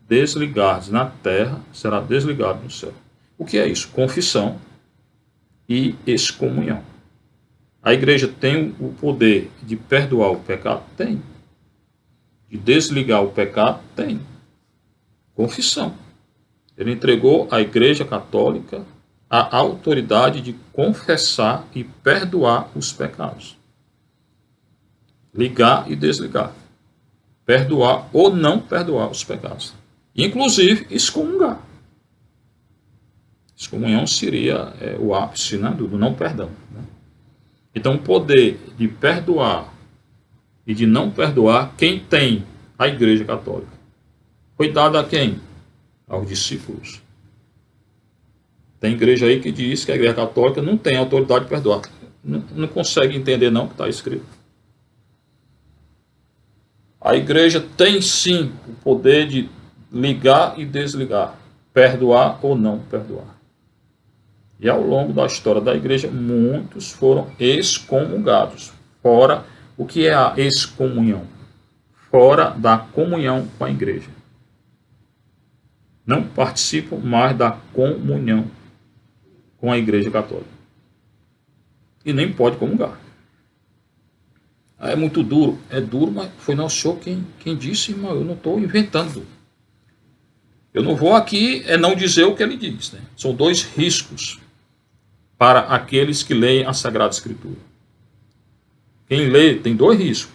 desligardes na terra será desligado no céu. O que é isso? Confissão e excomunhão. A igreja tem o poder de perdoar o pecado? Tem. De desligar o pecado? Tem. Confissão. Ele entregou à igreja católica a autoridade de confessar e perdoar os pecados. Ligar e desligar. Perdoar ou não perdoar os pecados. Inclusive, excomungar. Excomunhão seria o ápice, né, do não perdão. Né? Então, o poder de perdoar e de não perdoar, quem tem? A igreja católica. Foi dado a quem? Aos discípulos. Tem igreja aí que diz que a igreja católica não tem autoridade de perdoar. Não consegue entender não o que está escrito. A igreja tem sim o poder de ligar e desligar, perdoar ou não perdoar. E ao longo da história da igreja, muitos foram excomungados. Fora, o que é a excomunhão? fora da comunhão com a igreja. Não participam mais da comunhão com a igreja católica. E nem pode comungar. É muito duro. É duro, mas foi Nosso Senhor quem disse, irmão. Eu não estou inventando. Eu não vou aqui não dizer o que ele diz. Né? São 2 riscos para aqueles que leem a Sagrada Escritura. Quem lê tem 2 riscos.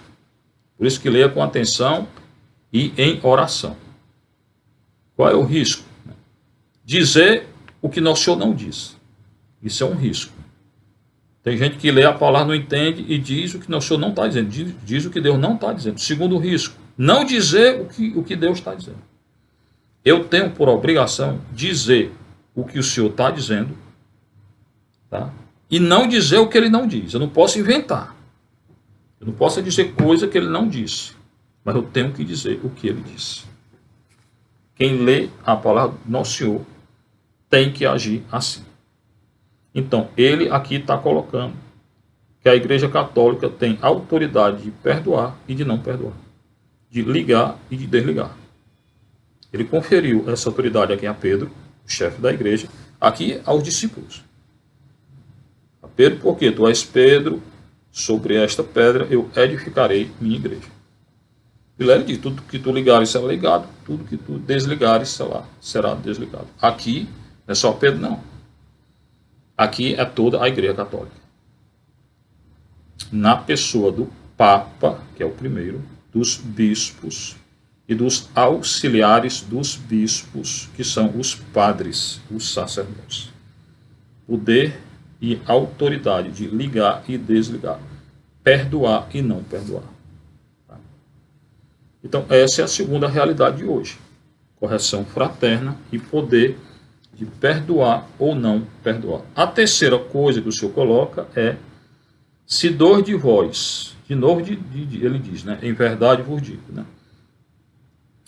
Por isso que leia com atenção e em oração. Qual é o risco? Dizer o que Nosso Senhor não diz. Isso é um risco. Tem gente que lê a palavra, não entende e diz o que Nosso Senhor não está dizendo. Diz o que Deus não está dizendo. Segundo risco, não dizer o que Deus está dizendo. Eu tenho por obrigação dizer o que o Senhor está dizendo, tá? E não dizer o que ele não diz. Eu não posso inventar. Eu não posso dizer coisa que ele não disse. Mas eu tenho que dizer o que ele disse. Quem lê a palavra do Nosso Senhor tem que agir assim. Então, ele aqui está colocando que a Igreja Católica tem autoridade de perdoar e de não perdoar. De ligar e de desligar. Ele conferiu essa autoridade aqui a Pedro, o chefe da igreja, aqui aos discípulos. A Pedro, porque tu és Pedro, sobre esta pedra eu edificarei minha igreja. E lá ele diz, tudo que tu ligares será ligado, tudo que tu desligares será desligado. Aqui não é só Pedro, não. Aqui é toda a igreja católica. Na pessoa do Papa, que é o primeiro, dos bispos e dos auxiliares dos bispos, que são os padres, os sacerdotes. Poder e autoridade de ligar e desligar, perdoar e não perdoar. Tá? Então, essa é a segunda realidade de hoje. Correção fraterna e poder de perdoar ou não perdoar. A terceira coisa que o Senhor coloca é, se 2 de vós, de novo ele diz, né, em verdade vos digo, né,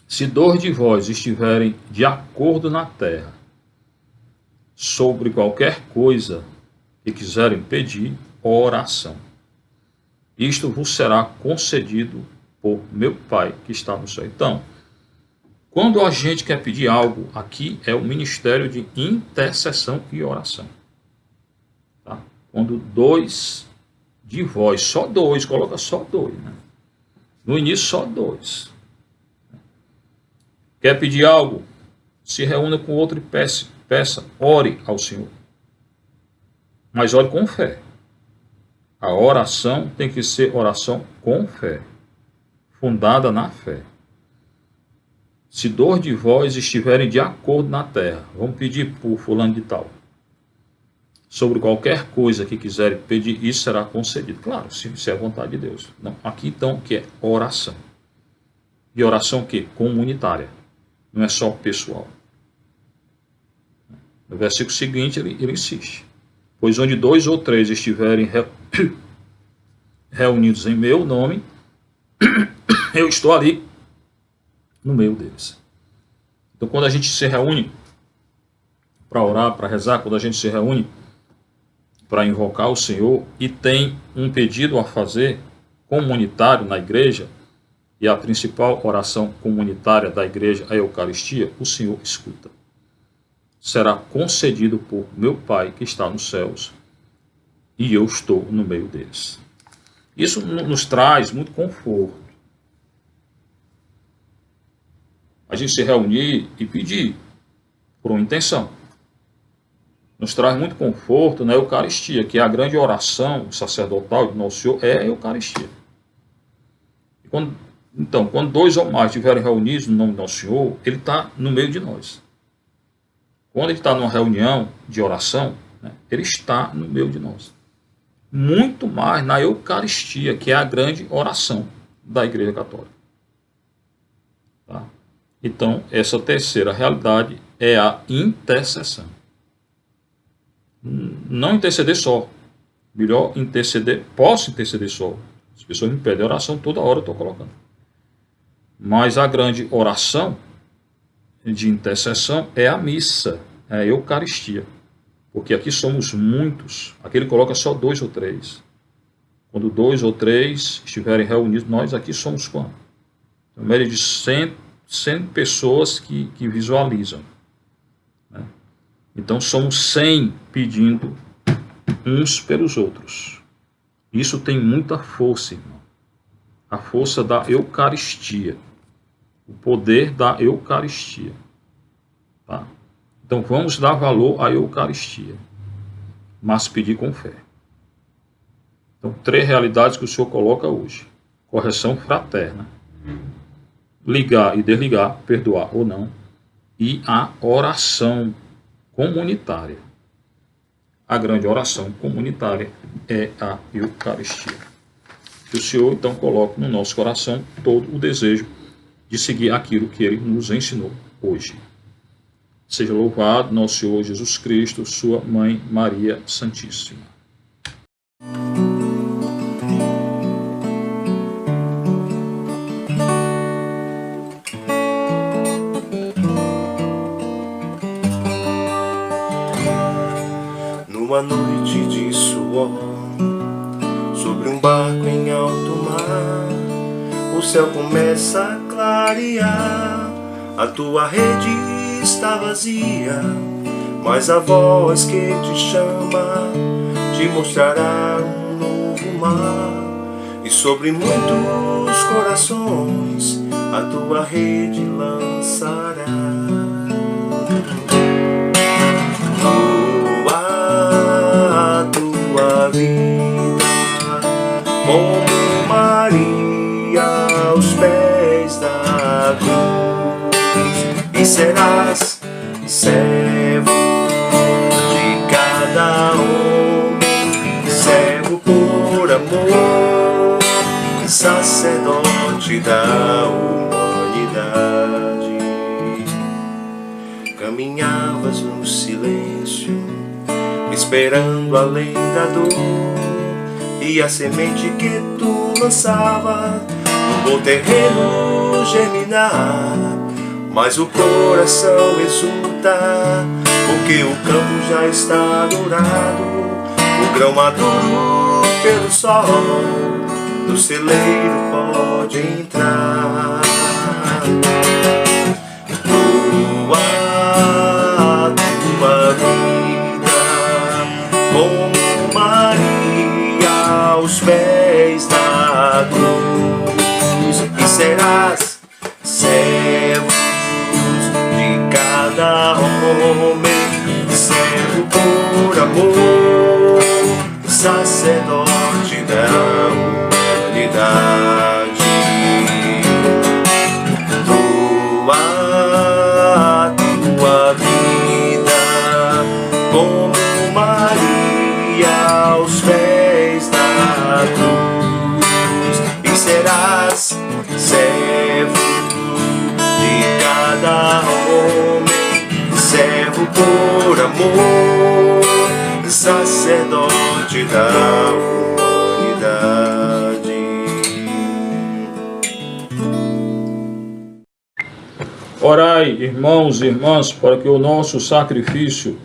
se 2 de vós estiverem de acordo na terra sobre qualquer coisa que quiserem pedir, oração. Isto vos será concedido por meu Pai que está no céu. Então, quando a gente quer pedir algo, aqui é o ministério de intercessão e oração. Tá? Quando 2 de vós, só 2, coloca só 2. Né? No início, só 2. Quer pedir algo? Se reúna com outro e peça, ore ao Senhor. Mas ore com fé. A oração tem que ser oração com fé, fundada na fé. Se 2 de vós estiverem de acordo na terra, vamos pedir por fulano de tal, sobre qualquer coisa que quiserem pedir, isso será concedido. Claro, se é a vontade de Deus. Não, aqui então que é oração. E oração que? Comunitária. Não é só pessoal. No versículo seguinte ele insiste. Pois onde 2 ou 3 estiverem reunidos em meu nome, eu estou ali no meio deles. Então, quando a gente se reúne para orar, para rezar, quando a gente se reúne para invocar o Senhor e tem um pedido a fazer comunitário na igreja, e a principal oração comunitária da igreja é a Eucaristia, o Senhor escuta. Será concedido por meu Pai que está nos céus, e eu estou no meio deles. Isso nos traz muito conforto. A gente se reunir e pedir por uma intenção. Nos traz muito conforto na Eucaristia, que é a grande oração sacerdotal de Nosso Senhor, é a Eucaristia. Então, quando 2 ou mais estiverem reunidos no nome do Nosso Senhor, Ele está no meio de nós. Quando Ele está numa reunião de oração, né, Ele está no meio de nós. Muito mais na Eucaristia, que é a grande oração da Igreja Católica. Tá? Então, essa terceira realidade é a intercessão. Não interceder só. Melhor interceder, posso interceder só. As pessoas me pedem oração, toda hora eu estou colocando. Mas a grande oração de intercessão é a missa, é a Eucaristia. Porque aqui somos muitos. Aqui ele coloca só 2 ou 3. Quando 2 ou 3 estiverem reunidos, nós aqui somos quantos? Uma média de 100 pessoas que visualizam. Né? Então somos 100 pedindo uns pelos outros. Isso tem muita força, irmão. A força da Eucaristia. O poder da Eucaristia. Tá? Então vamos dar valor à Eucaristia. Mas pedir com fé. Então 3 realidades que o Senhor coloca hoje. Correção fraterna. Ligar e desligar, perdoar ou não. E a oração comunitária. A grande oração comunitária é a Eucaristia. Que o Senhor, então, coloque no nosso coração todo o desejo de seguir aquilo que Ele nos ensinou hoje. Seja louvado nosso Senhor Jesus Cristo, sua Mãe Maria Santíssima. Numa noite de suor, sobre um barco em alto mar, o céu começa a clarear. A tua rede está vazia, mas a voz que te chama te mostrará um novo mar. E sobre muitos corações a tua rede lançará. Tua vida como Maria aos pés da cruz, e serás servo de cada homem, servo por amor, sacerdote da humanidade. Caminhavas no silêncio, esperando além da dor, e a semente que tu lançava no bom terreno germinar. Mas o coração exulta, porque o campo já está dourado, o grão maduro pelo sol, no celeiro pode entrar. Tua vida como Maria aos pés da cruz, e serás servo de cada homem, servo por amor, sacerdote da humanidade. Tua vida como Maria aos pés da cruz, e serás servo de cada homem, servo por amor, sacerdote da humanidade. Orai, irmãos e irmãs, para que o nosso sacrifício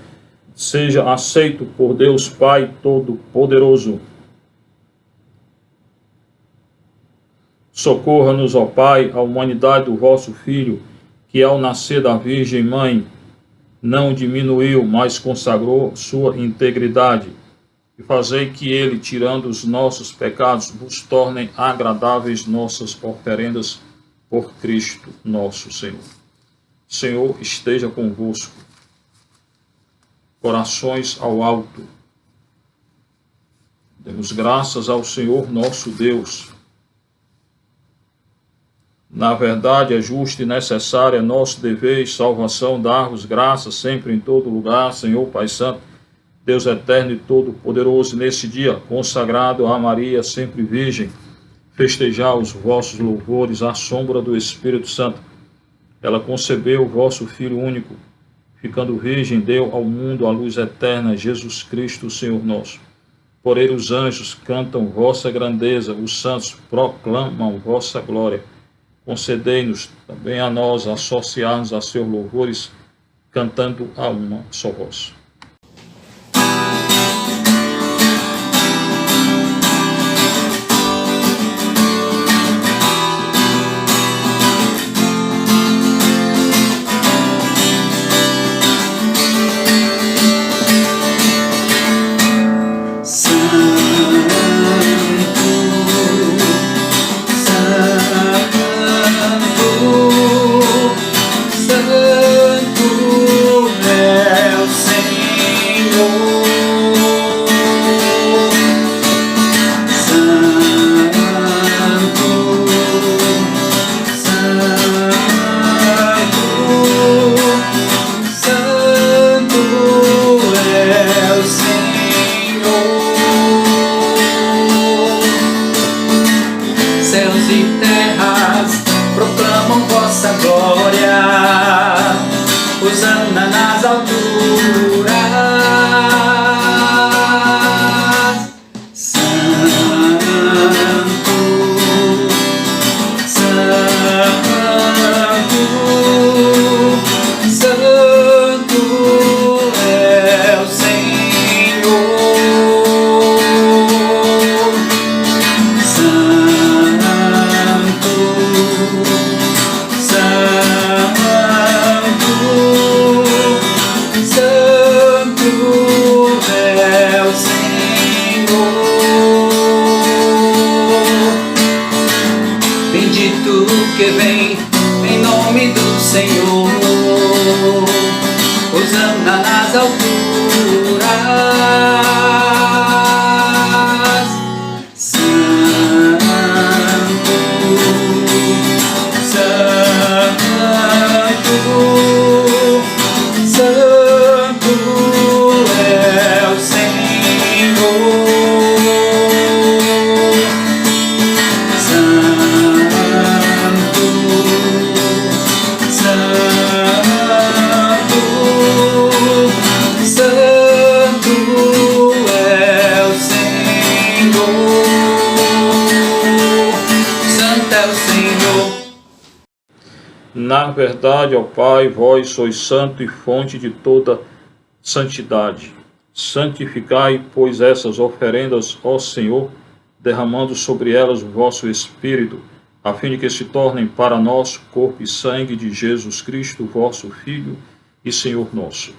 seja aceito por Deus Pai Todo-Poderoso. Socorra-nos, ó Pai, a humanidade do vosso Filho, que ao nascer da Virgem Mãe não diminuiu, mas consagrou sua integridade. E fazei que ele, tirando os nossos pecados, vos tornem agradáveis nossas oferendas por Cristo nosso Senhor. Senhor esteja convosco. Corações ao alto. Demos graças ao Senhor nosso Deus. Na verdade, é justo e necessário, é nosso dever e salvação dar-vos graças sempre em todo lugar, Senhor Pai Santo, Deus eterno e todo-poderoso, nesse dia consagrado a Maria, sempre Virgem, festejar os vossos louvores à sombra do Espírito Santo. Ela concebeu o vosso Filho único, ficando virgem, deu ao mundo a luz eterna, Jesus Cristo, Senhor nosso. Por ele os anjos cantam vossa grandeza, os santos proclamam vossa glória. Concedei-nos também a nós associar-nos a seus louvores, cantando a uma só voz. que vem em nome do Senhor. Hosana nas alturas. Santo, Santo, Santo é o Senhor. Na verdade, ó Pai, vós sois santo e fonte de toda santidade. Santificai, pois, essas oferendas, ó Senhor, derramando sobre elas o vosso Espírito, a fim de que se tornem para nós corpo e sangue de Jesus Cristo, vosso Filho e Senhor nosso.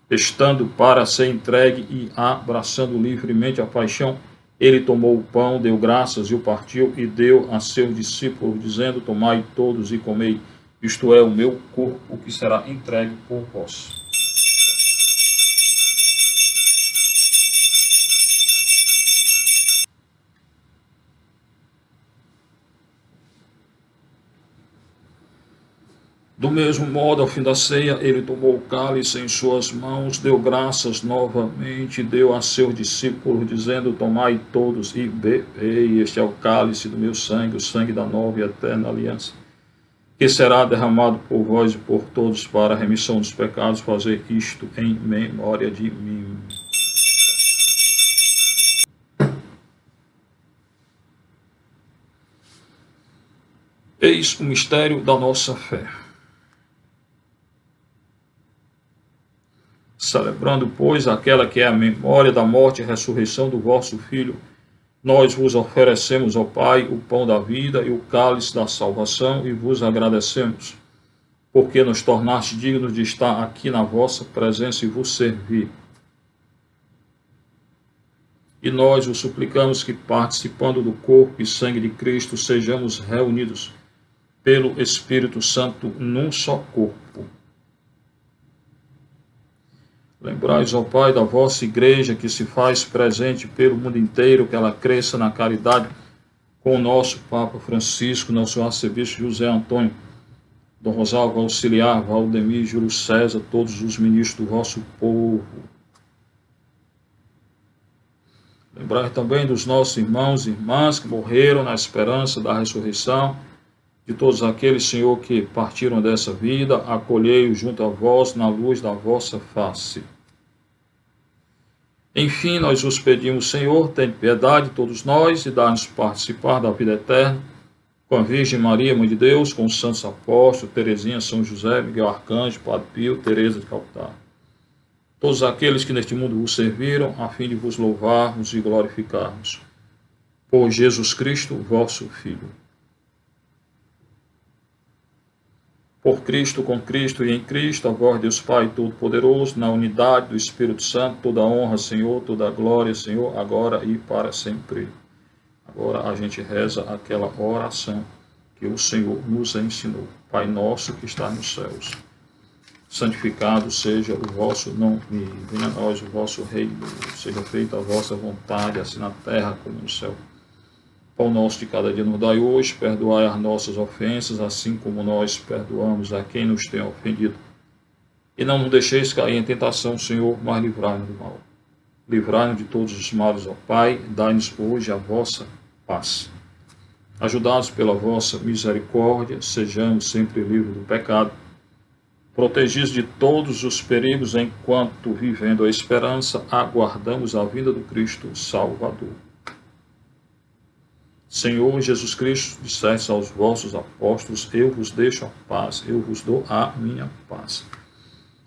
Estando para ser entregue e abraçando livremente a paixão, ele tomou o pão, deu graças e o partiu e deu a seus discípulos, dizendo: tomai todos e comei, isto é o meu corpo que será entregue por vós. Do mesmo modo, ao fim da ceia, ele tomou o cálice em suas mãos, deu graças novamente, deu a seus discípulos, dizendo: tomai todos e bebei, este é o cálice do meu sangue, o sangue da nova e eterna aliança, que será derramado por vós e por todos para a remissão dos pecados. Fazer isto em memória de mim. Eis o mistério da nossa fé. Celebrando, pois, aquela que é a memória da morte e ressurreição do vosso Filho, nós vos oferecemos, ó Pai, o pão da vida e o cálice da salvação, e vos agradecemos, porque nos tornaste dignos de estar aqui na vossa presença e vos servir. E nós vos suplicamos que, participando do corpo e sangue de Cristo, sejamos reunidos pelo Espírito Santo num só corpo. Lembrais, ó Pai, da vossa igreja que se faz presente pelo mundo inteiro, que ela cresça na caridade com o nosso Papa Francisco, nosso arcebispo José Antônio, Dom Rosalvo Auxiliar, Valdemir, Júlio César, todos os ministros do vosso povo. Lembrai também dos nossos irmãos e irmãs que morreram na esperança da ressurreição, de todos aqueles, Senhor, que partiram dessa vida, acolhei-os junto a vós na luz da vossa face. Enfim, nós vos pedimos, Senhor, tem piedade de todos nós e dá-nos participar da vida eterna, com a Virgem Maria, Mãe de Deus, com os santos apóstolos, Teresinha, São José, Miguel Arcanjo, Padre Pio, Teresa de Calcutá. Todos aqueles que neste mundo vos serviram, a fim de vos louvarmos e glorificarmos. Por Jesus Cristo, vosso Filho. Por Cristo, com Cristo e em Cristo, a vós, Deus Pai Todo-Poderoso, na unidade do Espírito Santo, toda a honra, Senhor, toda a glória, Senhor, agora e para sempre. Agora a gente reza aquela oração que o Senhor nos ensinou. Pai nosso que está nos céus, santificado seja o vosso nome, venha a nós o vosso reino, seja feita a vossa vontade, assim na terra como no céu. Pão nosso de cada dia nos dai hoje, perdoai as nossas ofensas, assim como nós perdoamos a quem nos tem ofendido. E não nos deixeis cair em tentação, Senhor, mas livrai-nos do mal. Livrai-nos de todos os males, ó Pai, dai-nos hoje a vossa paz. Ajudados pela vossa misericórdia, sejamos sempre livres do pecado, protegidos de todos os perigos, enquanto, vivendo a esperança, aguardamos a vinda do Cristo Salvador. Senhor Jesus Cristo, disseste aos vossos apóstolos: eu vos deixo a paz, eu vos dou a minha paz.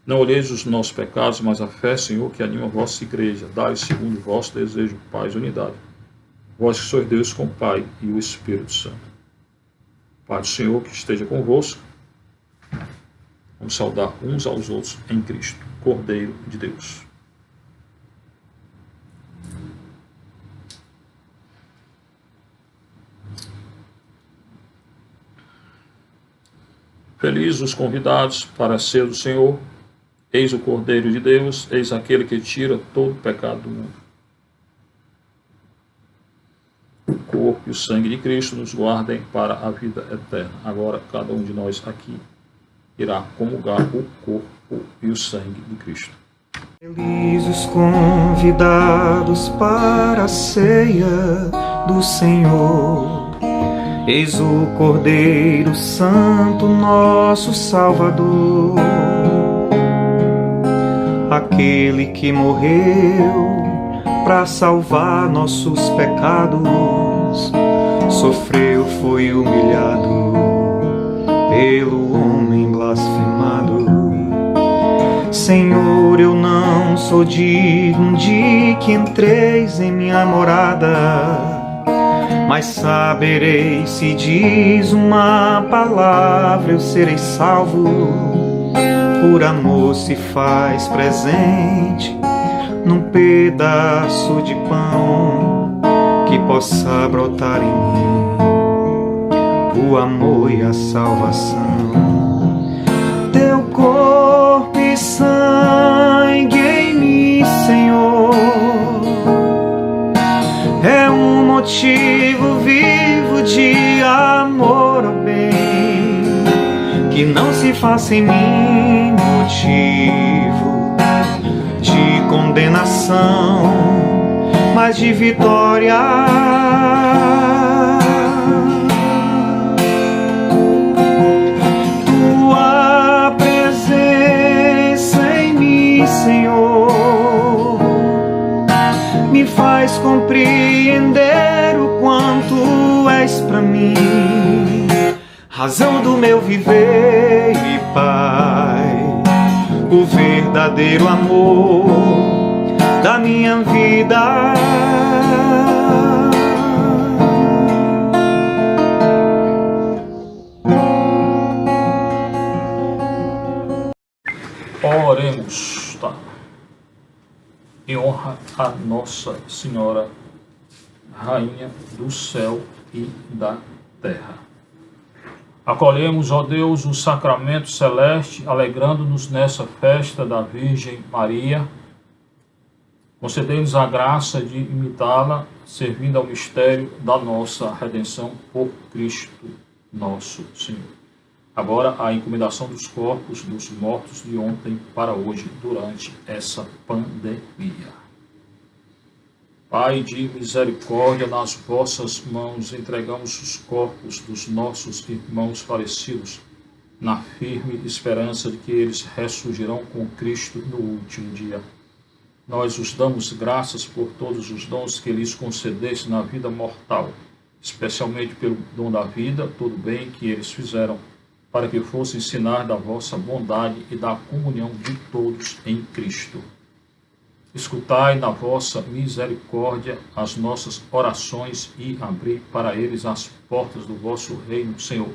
Não olheis os nossos pecados, mas a fé, Senhor, que anima a vossa igreja. Dai segundo o vosso desejo, paz e unidade. Vós que sois Deus com o Pai e o Espírito Santo. Pai do Senhor, que esteja convosco. Vamos saudar uns aos outros em Cristo, Cordeiro de Deus. Felizes os convidados para ser do Senhor. Eis o Cordeiro de Deus, eis aquele que tira todo o pecado do mundo. O corpo e o sangue de Cristo nos guardem para a vida eterna. Agora, cada um de nós aqui irá comungar o corpo e o sangue de Cristo. Felizes os convidados para a ceia do Senhor. Eis o Cordeiro Santo, nosso Salvador, aquele que morreu para salvar nossos pecados, sofreu, foi humilhado pelo homem blasfemado. Senhor, eu não sou digno de que entreis em minha morada, mas saberei se diz uma palavra eu serei salvo. Por amor se faz presente num pedaço de pão que possa brotar em mim o amor e a salvação. Teu corpo e sangue em mim, Senhor, é um motivo vivo de amor ao bem, que não se faça em mim motivo de condenação, mas de vitória. Tua presença em mim, Senhor, me faz compreender o quanto és pra mim razão do meu viver e Pai, o verdadeiro amor da minha vida. Oremos, tá? Em honra a Nossa Senhora, Rainha do céu e da terra. Acolhemos, ó Deus, o sacramento celeste, alegrando-nos nessa festa da Virgem Maria. Concedei-nos a graça de imitá-la, servindo ao mistério da nossa redenção por Cristo nosso Senhor. Agora, a encomendação dos corpos dos mortos de ontem para hoje, durante essa pandemia. Pai de misericórdia, nas vossas mãos entregamos os corpos dos nossos irmãos falecidos, na firme esperança de que eles ressurgirão com Cristo no último dia. Nós os damos graças por todos os dons que lhes concedeste na vida mortal, especialmente pelo dom da vida, todo bem que eles fizeram, para que fosse ensinar da vossa bondade e da comunhão de todos em Cristo. Escutai na vossa misericórdia as nossas orações e abri para eles as portas do vosso reino, Senhor.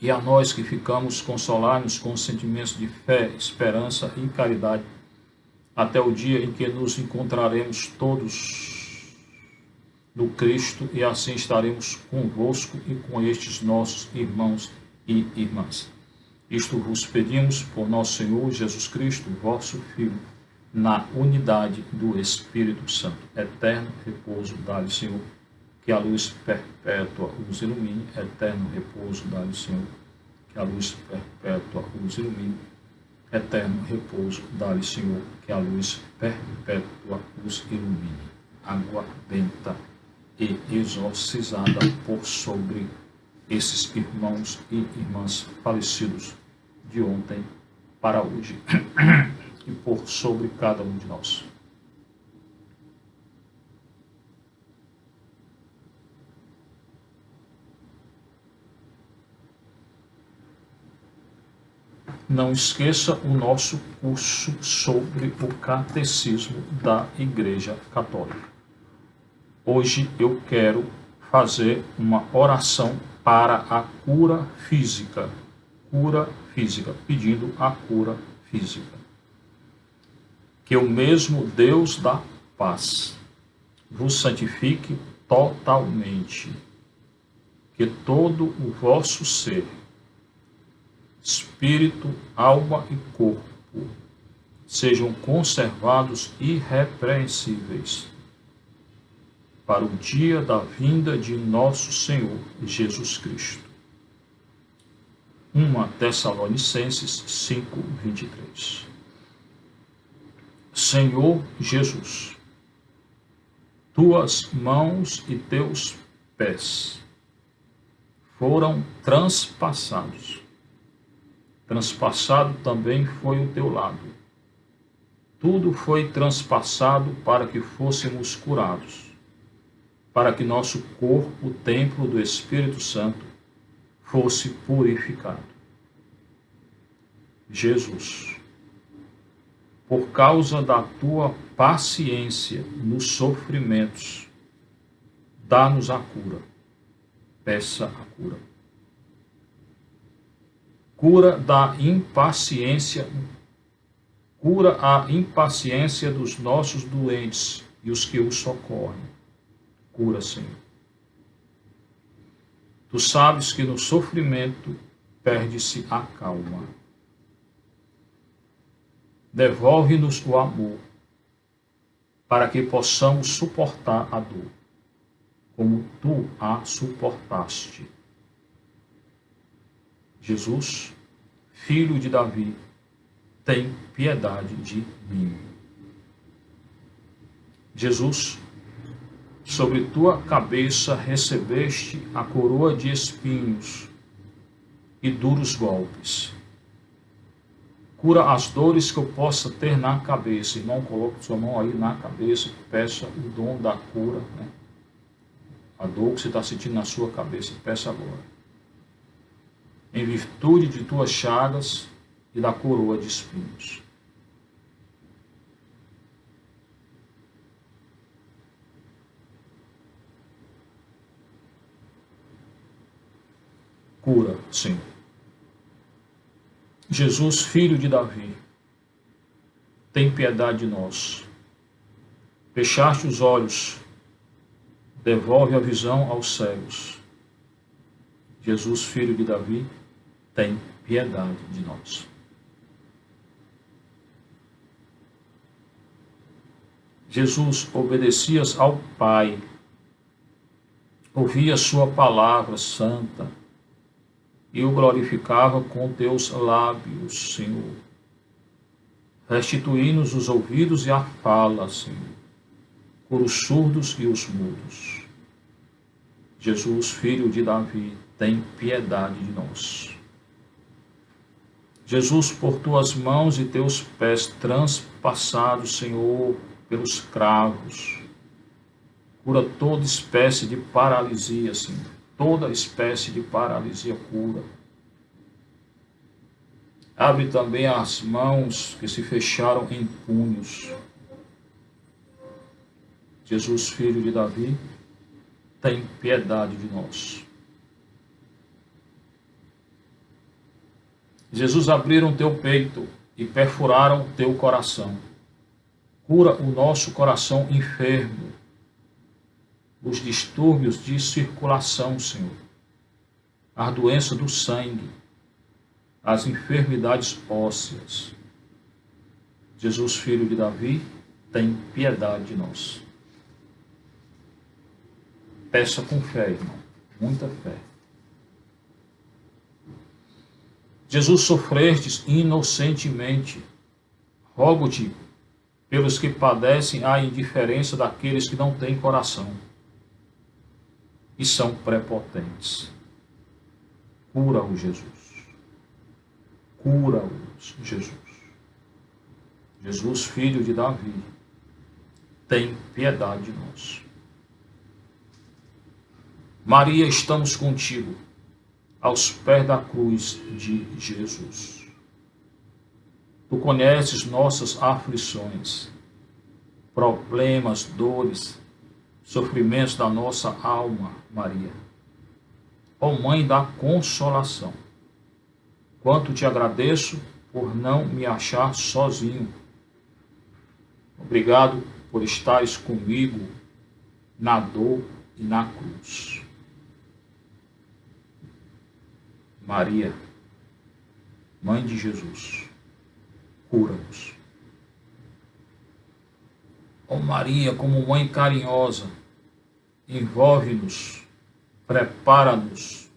E a nós que ficamos, consolar-nos com sentimentos de fé, esperança e caridade, até o dia em que nos encontraremos todos no Cristo e assim estaremos convosco e com estes nossos irmãos e irmãs. Isto vos pedimos por nosso Senhor Jesus Cristo, vosso Filho, na unidade do Espírito Santo. Eterno repouso dá-lhe, Senhor, que a luz perpétua os ilumine. Eterno repouso dá-lhe, Senhor, que a luz perpétua os ilumine. Eterno repouso dá-lhe, Senhor, que a luz perpétua os ilumine. Água benta e exorcizada por sobre esses irmãos e irmãs falecidos de ontem para hoje. E por sobre cada um de nós. Não esqueça o nosso curso sobre o Catecismo da Igreja Católica. Hoje eu quero fazer uma oração para a cura física, pedindo a cura física. Que o mesmo Deus da paz vos santifique totalmente, que todo o vosso ser, espírito, alma e corpo sejam conservados irrepreensíveis para o dia da vinda de nosso Senhor Jesus Cristo. 1 Tessalonicenses 5:23. Senhor Jesus, tuas mãos e teus pés foram transpassados. Transpassado também foi o teu lado. Tudo foi transpassado para que fôssemos curados, para que nosso corpo, o templo do Espírito Santo, fosse purificado. Jesus, por causa da tua paciência nos sofrimentos, dá-nos a cura. Peça a cura. Cura a impaciência dos nossos doentes e os que os socorrem. Cura, Senhor. Tu sabes que no sofrimento perde-se a calma. Devolve-nos o amor, para que possamos suportar a dor, como tu a suportaste. Jesus, filho de Davi, tem piedade de mim. Jesus, sobre tua cabeça recebeste a coroa de espinhos e duros golpes. Cura as dores que eu possa ter na cabeça. Irmão, coloque sua mão aí na cabeça, peça o dom da cura, né? A dor que você está sentindo na sua cabeça, peça agora. Em virtude de tuas chagas e da coroa de espinhos. Cura, Senhor. Jesus, filho de Davi, tem piedade de nós. Fechaste os olhos, devolve a visão aos cegos. Jesus, filho de Davi, tem piedade de nós. Jesus, obedecias ao Pai, ouvia sua palavra santa e o glorificava com teus lábios, Senhor. Restituí-nos os ouvidos e a fala, Senhor, por os surdos e os mudos. Jesus, filho de Davi, tem piedade de nós. Jesus, por tuas mãos e teus pés transpassados, Senhor, pelos cravos, cura toda espécie de paralisia, Senhor. Toda espécie de paralisia cura. Abre também as mãos que se fecharam em punhos. Jesus, filho de Davi, tem piedade de nós. Jesus, abriram teu peito e perfuraram teu coração. Cura o nosso coração enfermo, os distúrbios de circulação, Senhor, as doenças do sangue, as enfermidades ósseas. Jesus, filho de Davi, tem piedade de nós. Peça com fé, irmão, muita fé. Jesus, sofrestes inocentemente. Rogo-te pelos que padecem a indiferença daqueles que não têm coração e são prepotentes. Cura-os, Jesus. Cura-os, Jesus. Jesus, filho de Davi, tem piedade de nós. Maria, estamos contigo, aos pés da cruz de Jesus. Tu conheces nossas aflições, problemas, dores, sofrimentos da nossa alma, Maria. Ó Mãe da Consolação, quanto te agradeço por não me achar sozinho. Obrigado por estares comigo na dor e na cruz. Maria, Mãe de Jesus, cura-nos. Ó Maria, como mãe carinhosa, envolve-nos, prepara-nos,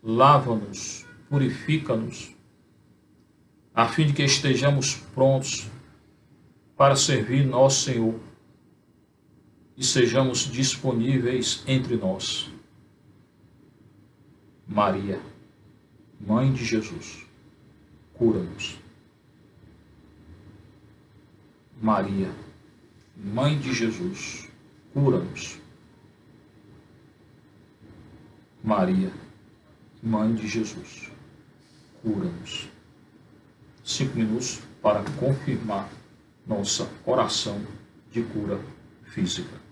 lava-nos, purifica-nos, a fim de que estejamos prontos para servir nosso Senhor e sejamos disponíveis entre nós. Maria, Mãe de Jesus, cura-nos. Maria, Mãe de Jesus, cura-nos. Maria, Mãe de Jesus, cura-nos. 5 minutos para confirmar nossa oração de cura física.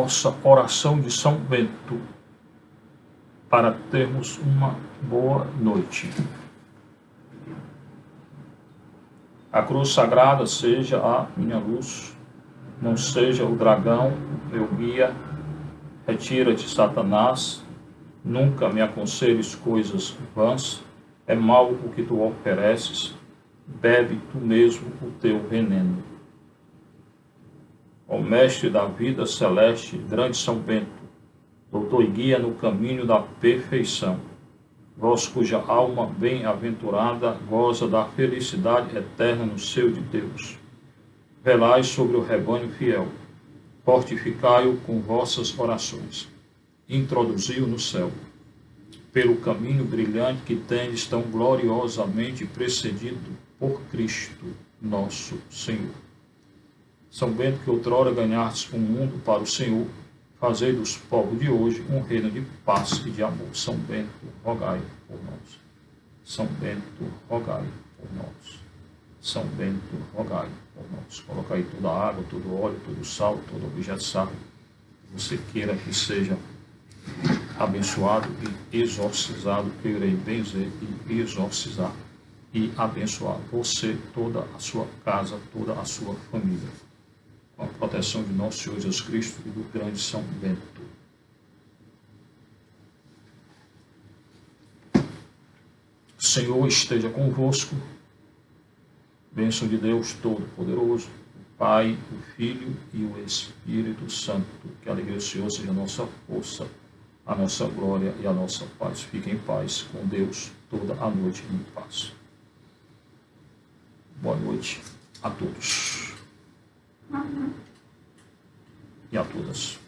nossa oração de São Bento para termos uma boa noite. A cruz sagrada seja a minha luz, não seja o dragão, meu guia. Retira-te, Satanás, nunca me aconselhes coisas vãs, é mal o que tu ofereces, bebe tu mesmo o teu veneno. Ó Mestre da vida celeste, grande São Bento, doutor e guia no caminho da perfeição, vós cuja alma bem-aventurada goza da felicidade eterna no seio de Deus, velai sobre o rebanho fiel, fortificai-o com vossas orações, introduzi-o no céu, pelo caminho brilhante que tendes tão gloriosamente precedido por Cristo nosso Senhor. São Bento, que outrora ganhastes um mundo para o Senhor, fazei dos povos de hoje um reino de paz e de amor. São Bento, rogai por nós. São Bento, rogai por nós. São Bento, rogai por nós. Coloca aí toda a água, todo o óleo, todo o sal, todo objeto sacro que você queira que seja abençoado e exorcizado, que eu irei benzer e exorcizar e abençoar você, toda a sua casa, toda a sua família, com a proteção de nosso Senhor Jesus Cristo e do grande São Bento. O Senhor esteja convosco. Bênção de Deus Todo-Poderoso, o Pai, o Filho e o Espírito Santo. Que a alegria do Senhor seja a nossa força, a nossa glória e a nossa paz. Fiquem em paz com Deus toda a noite em paz. Boa noite a todos e a todas.